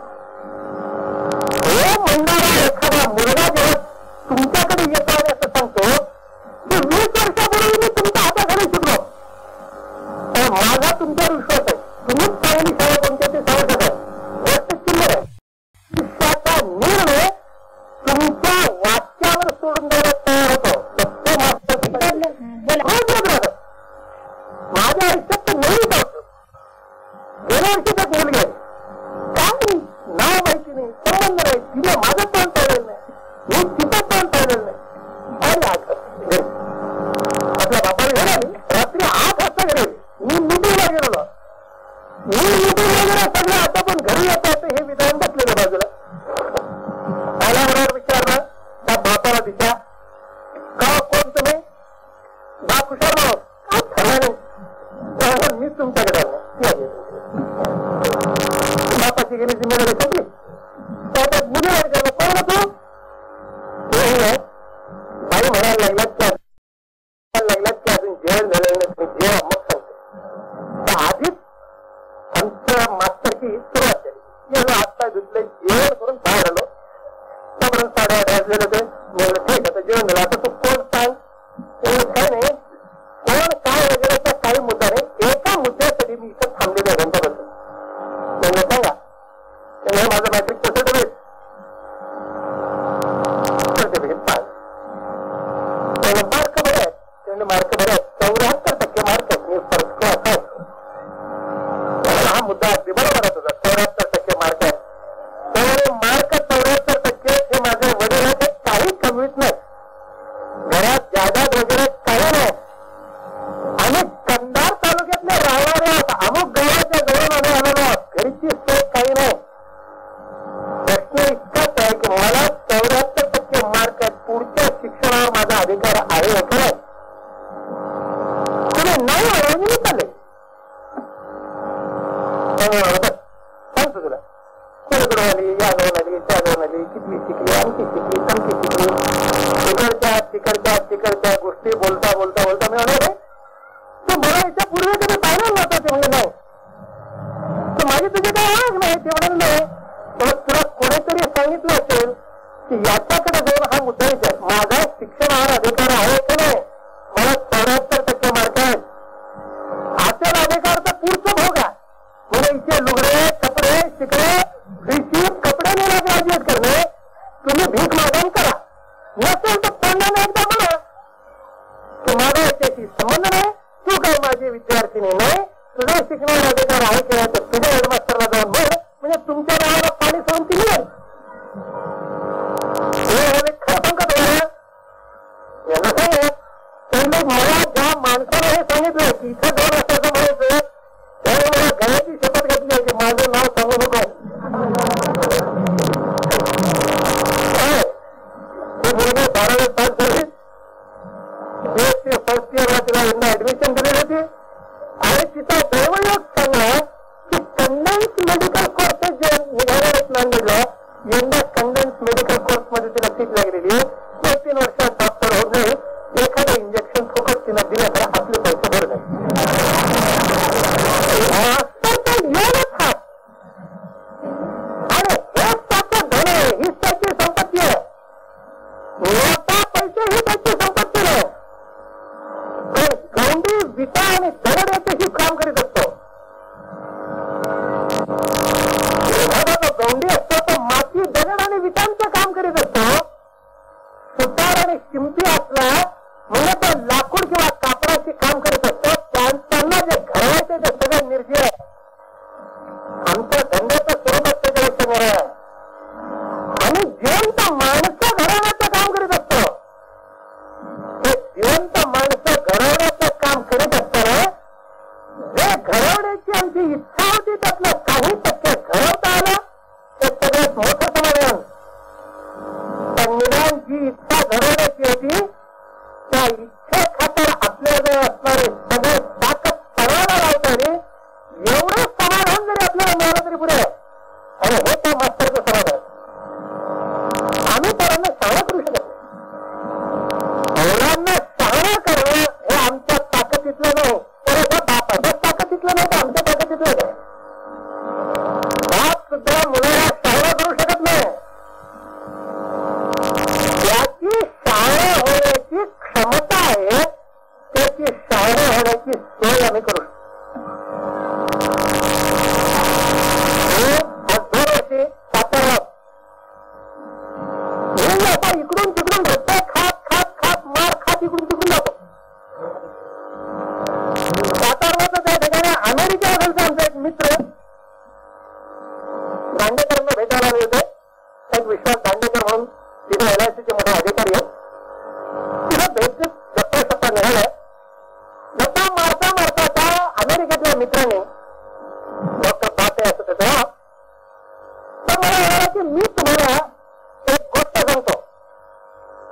म्हणजे माझं तोंड पाहिलेलं नाही, मी तिथं तोंड पाहिलेलं नाही. आणि आपल्या बापाला गेला मी रात्री 8 वाजता गेले. मी मीटिंगला गेलो, सगळं आता पण घरी येतात हे विधान बसलेलं बाजूला. आला बरोबर विचारलं त्या बापाला दिशा का कोण तुम्ही? बाप हुशार माणूस काय ठरवलं मी तुमच्याकडे बापाची गेली जिम्मेदारी सगळी. त्याच्यात मुलीला विचारलं कोण होतो? बाई म्हणायला लागल्यात की अजून जेवण झालेलं नाही, जेव्हा मग सांगतो. तर आधीच आमच्या मास्तरची सुरुवात झाली. आत्ता दुसरे जेवण करून बाहेर आलो. त्यापर्यंत 8:30 वाजलेलं होते. म्हणलं ठीक आता जेवण झालं, आता तू कोण सांग? काय नाही, कोण काय वगैरेचा काही मुद्दा नाही, एका मुद्द्यासाठी मी इथं थांबलेलो आहे त्यांच्याबद्दल. म्हणलं सांगा. माझं मॅट्रिक सर्टिफिकेट पास. मार्क बरे आहेत. मार्क बरे आहेत, 74% मार्क आहेत. मी फर्स्ट क्लास आहे. हा मुद्दा अगदी बरोबर आहे तुझा, 74% मार्क आहेत. त्यामुळे मार्क 74% हे माझ्या वडिलांचे काही कमीच नाही. घरात जायदाद वगैरे काही नाही. आणि कंधार तालुक्यातल्या राहणाऱ्या अमुक गावाच्या जवळ आम्ही आलेलो आहोत. घरीची सोय काही नाही. प्रश्न इतकाच आहे की मला 74% मार्क आहेत. पुढच्या शिक्षणावर माझा अधिकार आहे का नाही? तुम्ही नाही म्हणून मी चालले. सांगतो तुला कोणीकडे आली, या जाऊन आली, त्या जाऊन आली, किती शिकली, आमची शिकली, तमची शिकली, तिकडच्या गोष्टी बोलता मी म्हणाले तू मला याच्या पूर्वी कधी पाहिलं नव्हतं. ते म्हणजे नाही, तर माझी तुझी काय ओळख नाही. ते म्हणाल नाही, पण तुला कोणीतरी सांगितलं असेल की याच्याकडे जाऊन हा मुद्दा विचार, माझा शिक्षणावर अधिकार आहे की नाही? मला 74% मार्क आहेत. असेल अधिकार तर पुढचं भोगा. म्हणजे इथे लुगडे, कपडे, शिकणे, कपडे नेला ग्रॅज्युएट करणे, तुम्ही भीक मागून करा. नसेल तर तोंडाने एकदा म्हणा की माझा याच्याशी संबंध नाही, तू काय माझी विद्यार्थिनी नाही, तुझा शिकण्याचा अधिकार आहे की नाही तर तुझ्या हेडमास्टरला जाऊन बोल. म्हणजे तुमच्या नावाला पाणी सोडून ती मिळेल. खरं सांगत यांना सांगत त्यांनी मला ज्या माणसाला हे सांगितलं की इथं 2 वर्षाचं म्हणायचं, त्याने मला गळ्याची शपथ घेतली आहे की माझं नाव सांगू नको. ते मुलगी 12वी पास झाली. BSc फर्स्ट इयरला तिला यांना ऍडमिशन दिली होती. आणि तिचा दैवयोग सांगा की कंडेन्स मेडिकल कोर्सेस जे निघाले आहेत नांदेडला, यंदा कंडेन्स मेडिकल कोर्स मध्ये तिला सीट लागलेली. 2-3 वर्षात डॉक्टर होत नाही. एखादं इंजेक्शन फुकट तिला दिलं तर आपले पैसे भरले. मास्टर तर येऊनच हात. आणि हेच त्याचं धन आहे, हीच त्याची संपत्ती आहे. नोटा पैसे ही त्याची संपत्ती नाही. पण गौंडी, विटा आणि दगड याच्याशी काम करीत असतो. एखादा गौंडी असतो तो माती, दगड आणि विटांचं काम करीत असतो. सुतार आणि शिंपी असला म्हणजे तो लाकूड किंवा कापडाचे काम करत असतो. त्यांना जे घडवायचे ते सगळं निर्जीव आहे. आमच्या धंद्याचं स्वरूपच त्याच्यापेक्षा वेगळं आहे. आणि जिवंत माणसं घडवण्याचं काम करीत असतो. हे जिवंत माणसं घडवण्याचं काम करीत असताना जे घडवण्याची आमची इच्छा होती त्यातलं काही टक्के घडवता आलं ते सगळ्यात मोठं समाधान. पण निदान जी इच्छा घडवण्याची होती त्या इच्छे खातर आपल्याजवळ असणारे सगळे ताकद पणाला लावताना एवढं समाधान जरी आपल्याला मिळालं तरी पुढे. आणि हे त्या मास्तरचं समाधान आम्ही पोरांना शाळा करू शकत नाही. मुलांना शाळा करणं हे आमच्या ताकदीतलं नाही, तर बापाच्या ताकदीतलं नाही तर आमच्या ताकदीतलं नाही. बाप सुद्धा मुलाला शाळा करू शकत नाही. त्याची शाळा होण्याची क्षमता आहे, त्याची शाळा होण्याची सोय आम्ही करू शकतो. 2 वर्षी सातारा आता इकडून तिकडून रस्ता खात मार खात इकडून तिकडून जातो. सातारवाचा त्या ठिकाणी अमेरिका घालचा आमचा एक मित्र दांडेकरांना भेटायला आले होते. एक विश्वास दांडेकर म्हणून तिथे LICचे मोठे अधिकारी आहेत. तिथं भेट गप्पा निघालाय. गप्पा मारता मारता त्या अमेरिकेतल्या मित्राने डॉक्टर पाटे असं त्याचं नाव, तर मला म्हणाला की मी तुम्हाला एक गोष्ट सांगतो.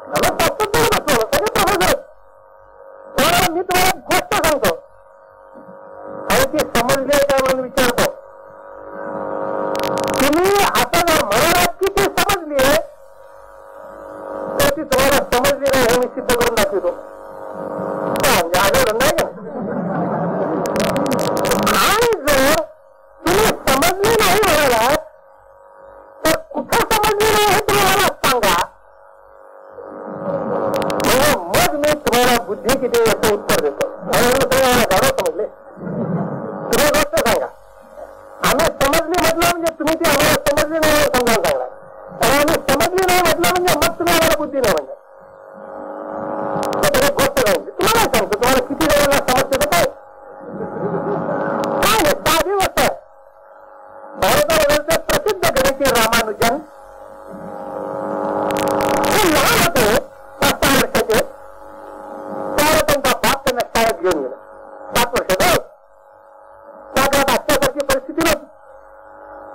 मला तात्पुरतं बसलो, सगळे प्रोफेसर. तुम्हाला मी तुम्हाला एक गोष्ट सांगतो आणि ती समजली आहे का म्हणून विचारतो. तुम्ही आता जर म्हणालात की ती समजली आहे तर ती तुम्हाला समजली नाही हे मी सिद्ध करून दाखवतो. म्हणजे आढळून नाही का? आणि जर तुम्ही समजली नाही म्हणालात तर कुठं समजली नाही हे तुम्ही मला सांगा. मग मी तुम्हाला बुद्धी किती याचं उत्तर देतो. तुम्हाला गाडो समजले. तुम्ही गोष्ट सांगा. आम्ही समजली म्हटलं म्हणजे तुम्ही ती आम्हाला समजली नाही समजावून सांगणार. आणि आम्ही समजली नाही म्हटलं म्हणजे मग तुम्ही आम्हाला बुद्धी नाही म्हणणार. तुम्ही गोष्ट सांगितली. तुम्हाला सांगतो तुम्हाला किती जणांना समजते तर काय नाही. साधी गोष्ट आहे. भारताबद्दलचे प्रसिद्ध गणिती रामानुजन हे लहान होते, 5-6 वर्षाचे. त्यावर त्यांचा बाप त्यांना शाळेत घेऊन गेला. 7 वर्षाचा. त्याकडे आजच्यासारखी परिस्थिती नव्हती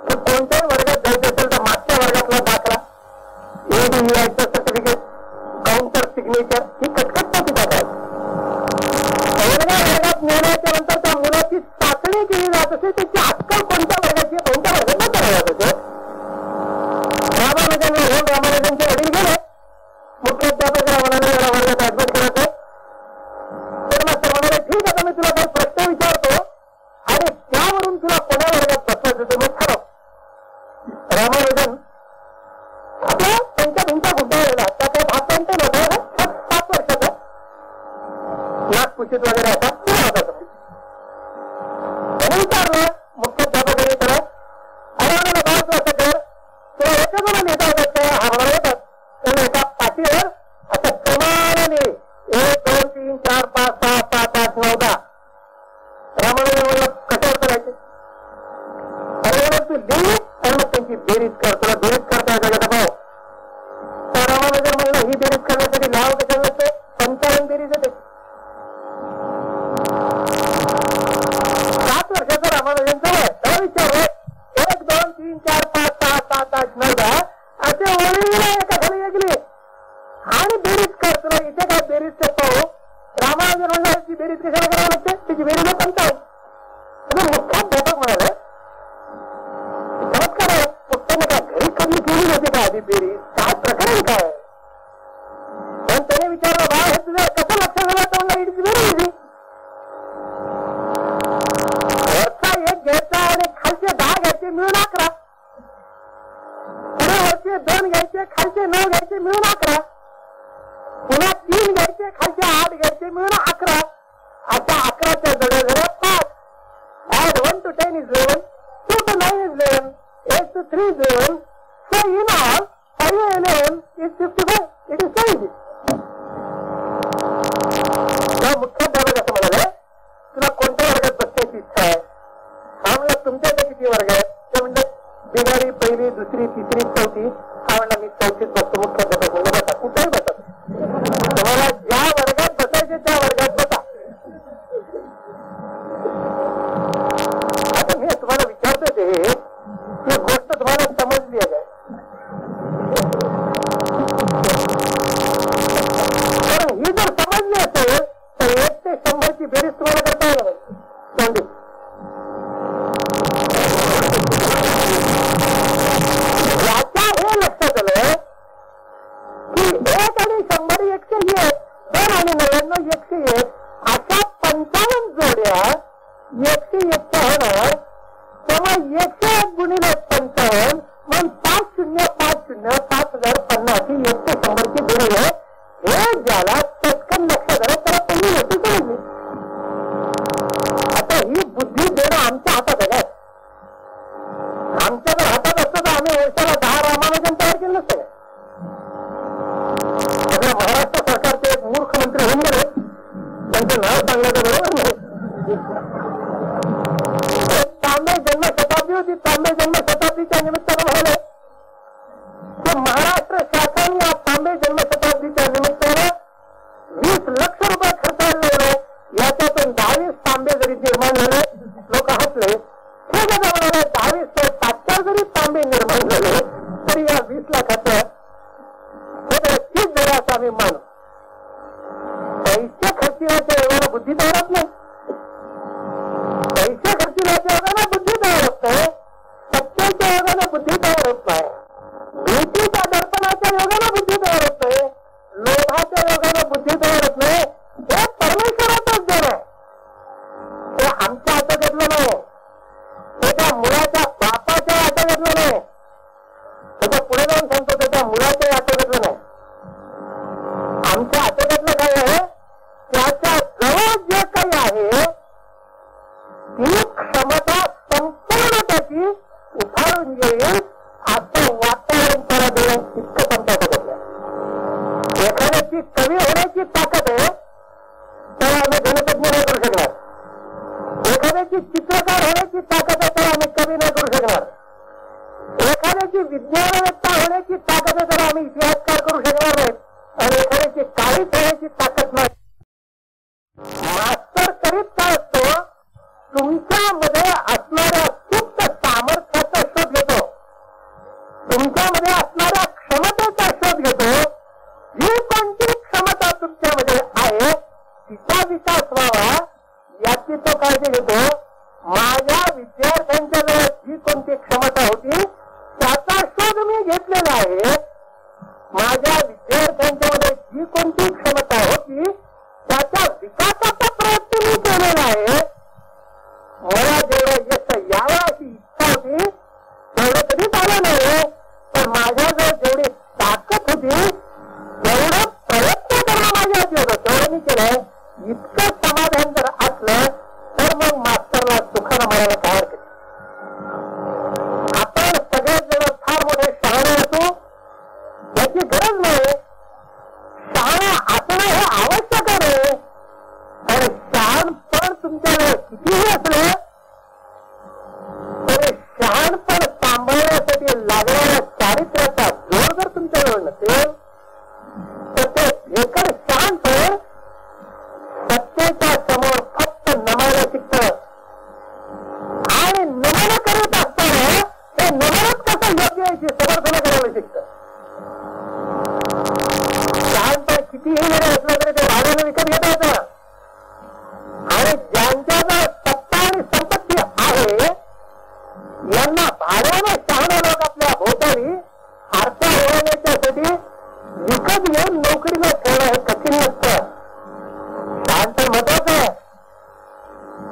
की कोणत्याही वर्गात जायचं असेल तर मागच्या वर्गातला दाखला, लिहायचं सर्टिफिकेट, काउंटर सिग्नेचर ही कटकट नव्हती दाखला. पहिल्या वर्गात नेण्याच्या नंतर त्या मुलाची चाचणी केली जात असे. त्याची अक्कल कोणत्या वर्गाची कोणत्या वर्गात न करायला जात असे. रामानुजन घेऊन रामानुजनचे वडील गेले. मुख्याध्यापक म्हणाले याला वर्गात ऍडमिट करायचं. तर मास्तर म्हणाले ठीक आहे, मी तुला काही प्रश्न विचारतो आणि त्यावरून तुला कोणा वर्गात बसवायचं ते मी ठरव. रामानुजन आपल्या त्यांच्या भिंता गुंडाळलेला त्या काही भाषांत नव्हता. 7 वर्षाचा नागपुशीत वगैरे असा पुरा होता. त्याने विचारलं मुख्याध्यापकांनी त्याला, अरे मला भावतो असं कर, तुला एकच मला नेता होतात काय? हा मला येतात. त्याने एका पाठीवर असं क्रमाने 1, 2, 3, 4, 5, 6, 7, 8, 9, 10. रामानुजन म्हणलं कशावर करायचे? अरे म्हणून तू लिही आणि मग त्यांची बेरीज कर. तुला बेरीज करता येतं का भाऊ? तर रामानुजन म्हणलं ही बेरीज करण्यासाठी नाव कशाला लागते? 55 बेरीज येते. 7 वर्षाचं रामानुजनचं वय. त्याला विचारलं 1, 2, 3, 4, 5, 6, 7, 8, 9, 10 असे ओळीला एका खाली गेली आणि बेरीज कर. तुला इथे काय बेरीज करतो? रामानुजन म्हणणार ती बेरीज कशाला करावं लागते? त्याची बेरीज 55. मुख्याध्यापक म्हणाले चमत्कार आहे. पुस्तकाने काय घरी कमी केली होती का आधी बेरीज? काय प्रकरण काय? पण त्याने विचारलं बा हे तुझं कसं लक्षात झालं? तर म्हणलं इट इज व्हेरी इझी. वरचा 1 घ्यायचा आणि खालचे 10 घ्यायचे मिळून 11. पुढे वरचे 2 घ्यायचे, खालचे 9 घ्यायचे मिळून 11. पुन्हा 3 घ्यायचे, खालचे 8 घ्यायचे मिळून 11. आता 11च्या जोड्या झाल्या 5. Add 1 to 10 is 11, 2 to 9 is 11, 8 to 3 is 11. So in all, 5 and 11 is 55. It is so easy. त्या मुख्याध्यापक असं म्हणाले तुला कोणत्या वर्गात बसण्याची इच्छा आहे? हा म्हणला तुमच्याकडे किती वर्ग आहेत? ते म्हणलं बिगारी 1ली, 2री, 3री, 4थी. हा म्हणला मी 4थीत बसतो. मुख्याध्यापक म्हणलं बसा. कुठेही बसा. तुम्हाला ज्या वर्गात बसायचे त्या वर्गात बसा. आता मी तुम्हाला विचारतो ते ही गोष्ट तुम्हाला समजली आहे काय? कारण ही जर समजली असेल तर 1 ते 100ची बेरीज तुम्हाला करता येईल पाहिजे. याच्या हे लक्षात आलं की 1 आणि 100 101, 2 आणि 99 101 अशा 55 जोड्या 101च्या होणार. तेव्हा 101 गुणिले 55 मग 5050 7050 ही 1 ते 100ची बेरीज आहे. हे ज्याला पटकन लक्षात आलं त्याला पहिली गोष्ट समजली. आता ही बुद्धी देणं आमच्या हातात आहे काय? आमच्या जर हातात असतं तर आम्ही वर्षाला 10 रामानुजन तयार केलं नसतं काय? आपल्या महाराष्ट्र सरकारचे एक मूर्ख मंत्री होऊन गेले. त्यांचं नाव सांगण्याचं बरोबर नाही. तांबे जन्म शताब्दी होती. तांबे जन्म शताब्दीच्या निमित्तानं म्हणाले की बुद्धी तयार होत नाही. भीतीच्या दर्पणाच्या योगाने बुद्धी तयार होत नाही. लोभाच्या योगाने बुद्धी तयार होत नाही. हे परमेश्वराचाच देण आहे. ते आमच्या हातात घेतलं नाही. त्याच्या मुलाच्या बापाच्या हातात घेतलं नाही. त्याच्या पुढे जाऊन सांगतो त्याच्या मुलाच्या हातात घेतलं नाही. आमच्या हातातलं काय आहे, त्याच्या जवळ जे काही आहे ती क्षमता संपूर्ण त्याची उभारून येईल असं वातावरण त्याला देणं इतकं पण ताकद आहे. एखाद्याची कवी होण्याची ताकद आहे तर आम्ही गणतज्ञ नाही करू शकणार. एखाद्याची चित्रकार होण्याची ताकद आहे तर आम्ही कवी नाही करू शकणार. एखाद्याची विज्ञानवेत्ता होण्याची ताकद आहे तर आम्ही इतिहासकार करू शकणार नाहीत. आणि एखाद्याची काळीच होण्याची ताकद नाही. मास्तर करीत काय असतो, तुमच्यामध्ये असणाऱ्या सुप्त सामर्थ्याचा शोध घेतो. तुमच्यामध्ये असणाऱ्या क्षमतेचा शोध घेतो. जी कोणती क्षमता तुमच्यामध्ये आहे तिचा विकास व्हावा याची तो काळजी घेतो. माझ्या विद्यार्थ्यांच्या जवळ जी कोणती क्षमता होती त्याचा शोध मी घेतलेला आहे. माझ्या विद्यार्थ्यांच्या मध्ये जी कोणती क्षमता होती त्याच्या विकासाचा प्रयत्न मी केलेला आहे. मला जेवढं यश यावं अशी इच्छा होती तेवढं कधीच आलं नाही. पण माझ्याजवळ जेवढी ताकद होती तेवढं प्रयत्न करणं माझ्या हाती होतं. तेवढं मी केलंय. इतकं समाधान जर असलं तर मग मास्तरला सुखानं म्हणायला काय हरकत. आपण सगळेच जण फार मोठे शहाणे असू याची गरज नाही. शहाणा असणं हे आवश्यक आहे. आणि शहाणपण तुमच्याकडे कितीही असलं तरी शहाणपण सांभाळण्यासाठी लागणाऱ्या चारित्र्याचा जोर जर तुमच्याजवळ नसेल तर ते एकच शहाणपण सत्तेच्या समोर फक्त नमायला शिकतं. आणि नमन करत असताना ते नमनच कसं योग्य याची समर्थन करायला शिकतं. शहाणपण कितीही जरी असलं तरी ते भाड्याने विकत घेता येतं. आणि ज्यांच्याजवळ सत्ता आणि संपत्ती आहे यांना भाड्याने शहाणे लोक आपल्या भोवताली आरत्या ओळखण्याच्यासाठी विकत घेऊन नोकरीला ठेवणं हे कठीण नसतं. शहाणपण महत्वाचं आहे.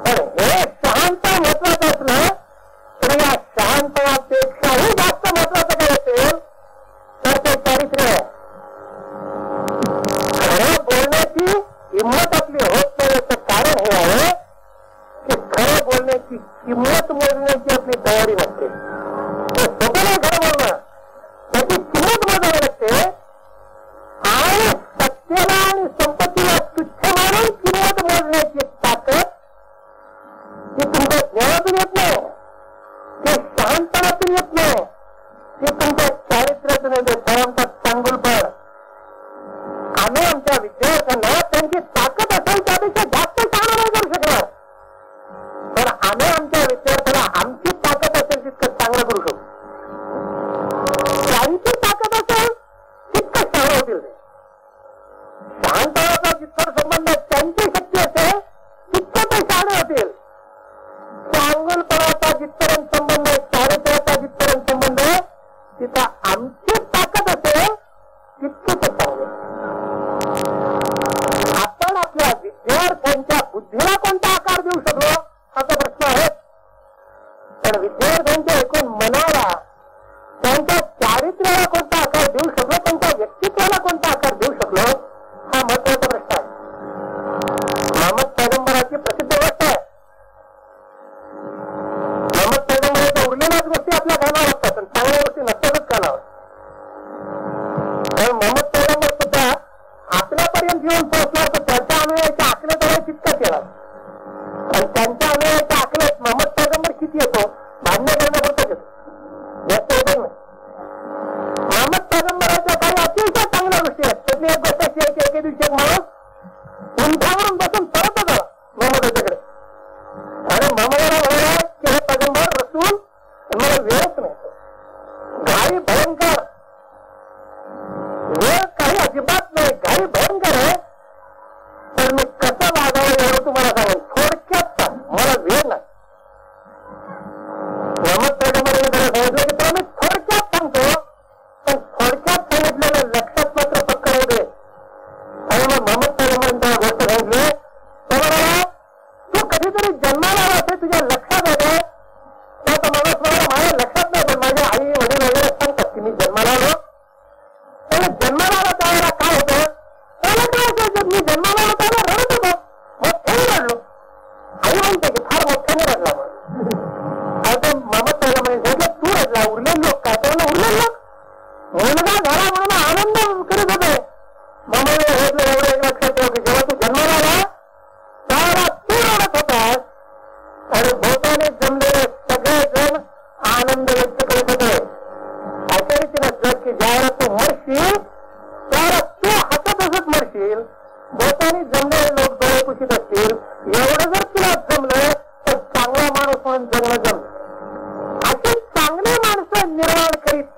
पण हे शहाणपण महत्वाचं असलं तर या शहाणपणापेक्षाही जास्त महत्वाचं काय असेल तर ते चारित्र्य आहे. खरं बोलण्याची हिंमत आपली होत नाही याचं कारण हे आहे की खरं बोलण्याची किंमत मोजण्याची आपली तयारी नसते. ते सोपं नाही खरं बोलणं. त्याची किंमत मोजावी लागते. आणि सत्तेला आणि संपत्तीला तुच्छ मानून किंमत मोजण्याची ताकद ती तुमच्या ज्ञानातून येत नाही. ते शहाणपणातून येत नाही. ते तुमच्या चारित्र्यातून येते. परमचा चांगुलपण. आम्ही आमच्या विद्यार्थ्यांना त्यांची ताकद असेल त्यापेक्षा जास्त शहाणा नाही करू शकणार. पण आम्ही आमच्या विद्यार्थ्यांना आमची ताकद असेल तितकं चांगलं करू शकतो. त्यांची ताकद असेल तितकं शहाणा होतील. शहाणपणाचा जितका संबंध त्यांची शक्ती असेल तितकं ते शहाणे होतील. चांगुलपणाचा जितपर्यंत संबंध आहे, चारित्र्याचा जितपर्यंत संबंध आहे तिथं आमची ताकद असेल तितकं ते चांगले. आपण आपल्या विद्यार्थ्यांच्या बुद्धीला कोणता आकार देऊ शकलो असा प्रश्न आहे. पण विद्यार्थ्यांच्या एकूण मनाला, त्यांच्या चारित्र्याला कोणता आकार देऊ शकलो, त्यांच्या व्यक्तित्वाला कोणता आकार देऊ शकलो हा महत्वाचा प्रश्न आहे. मोहम्मद पैगंबराची प्रसिद्ध गोष्ट आहे. मोहम्मद पैगंबराच्या उरलेल्याच गोष्टी आपल्या कानावर असतात पण चांगल्या गोष्टी नसतातच कानावर. कारण मोहम्मद पैगंबर सुद्धा आपल्यापर्यंत येऊन पोहोचणार तर त्यांच्या अनुयायाच्या आकलेत तितकाच येणार. आणि त्यांच्या अनुयायाच्या आकलेत मोहम्मद पैगंबर किती येतो भांडण करण्यापुरताच येतो. जास्त येतो नाही. मोहम्मद पैगंबराच्या काही अतिशय चांगल्या गोष्टी आहेत. त्यातली एक गोष्ट अशी आहे की एके दिवशी एक माणूस उंचावरून बसून परत होता मोहम्मदाच्याकडे. आणि मोहम्मदाला म्हणाला की हे पैगंबर रसूल मला वेळच नाही. घाई भयंकर, वेळ काही अजिबात नाही, घाई भयंकर आहे. तर मी कसं वागावं एवढं तुम्हाला सांगेन. थोडक्यात मला वेळ नाही. मोहम्मद पैगंबराने त्याला सांगितलं की तुला मी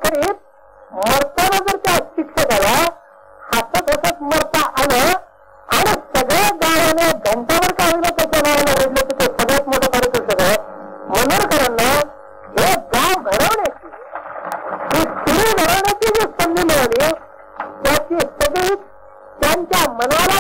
करीत मरताना जर त्या शिक्षकाला हसत हसत मरता आलं आणि सगळ्या गावाने घंटावर का होईना त्याच्या नावाला रडलं तर ते सगळ्यात मोठं करायचं सगळं मनोरकरांना हे गाव घडवण्याची ही पिढी घडवण्याची जी संधी मिळाली त्याची सगळी त्यांच्या मनाला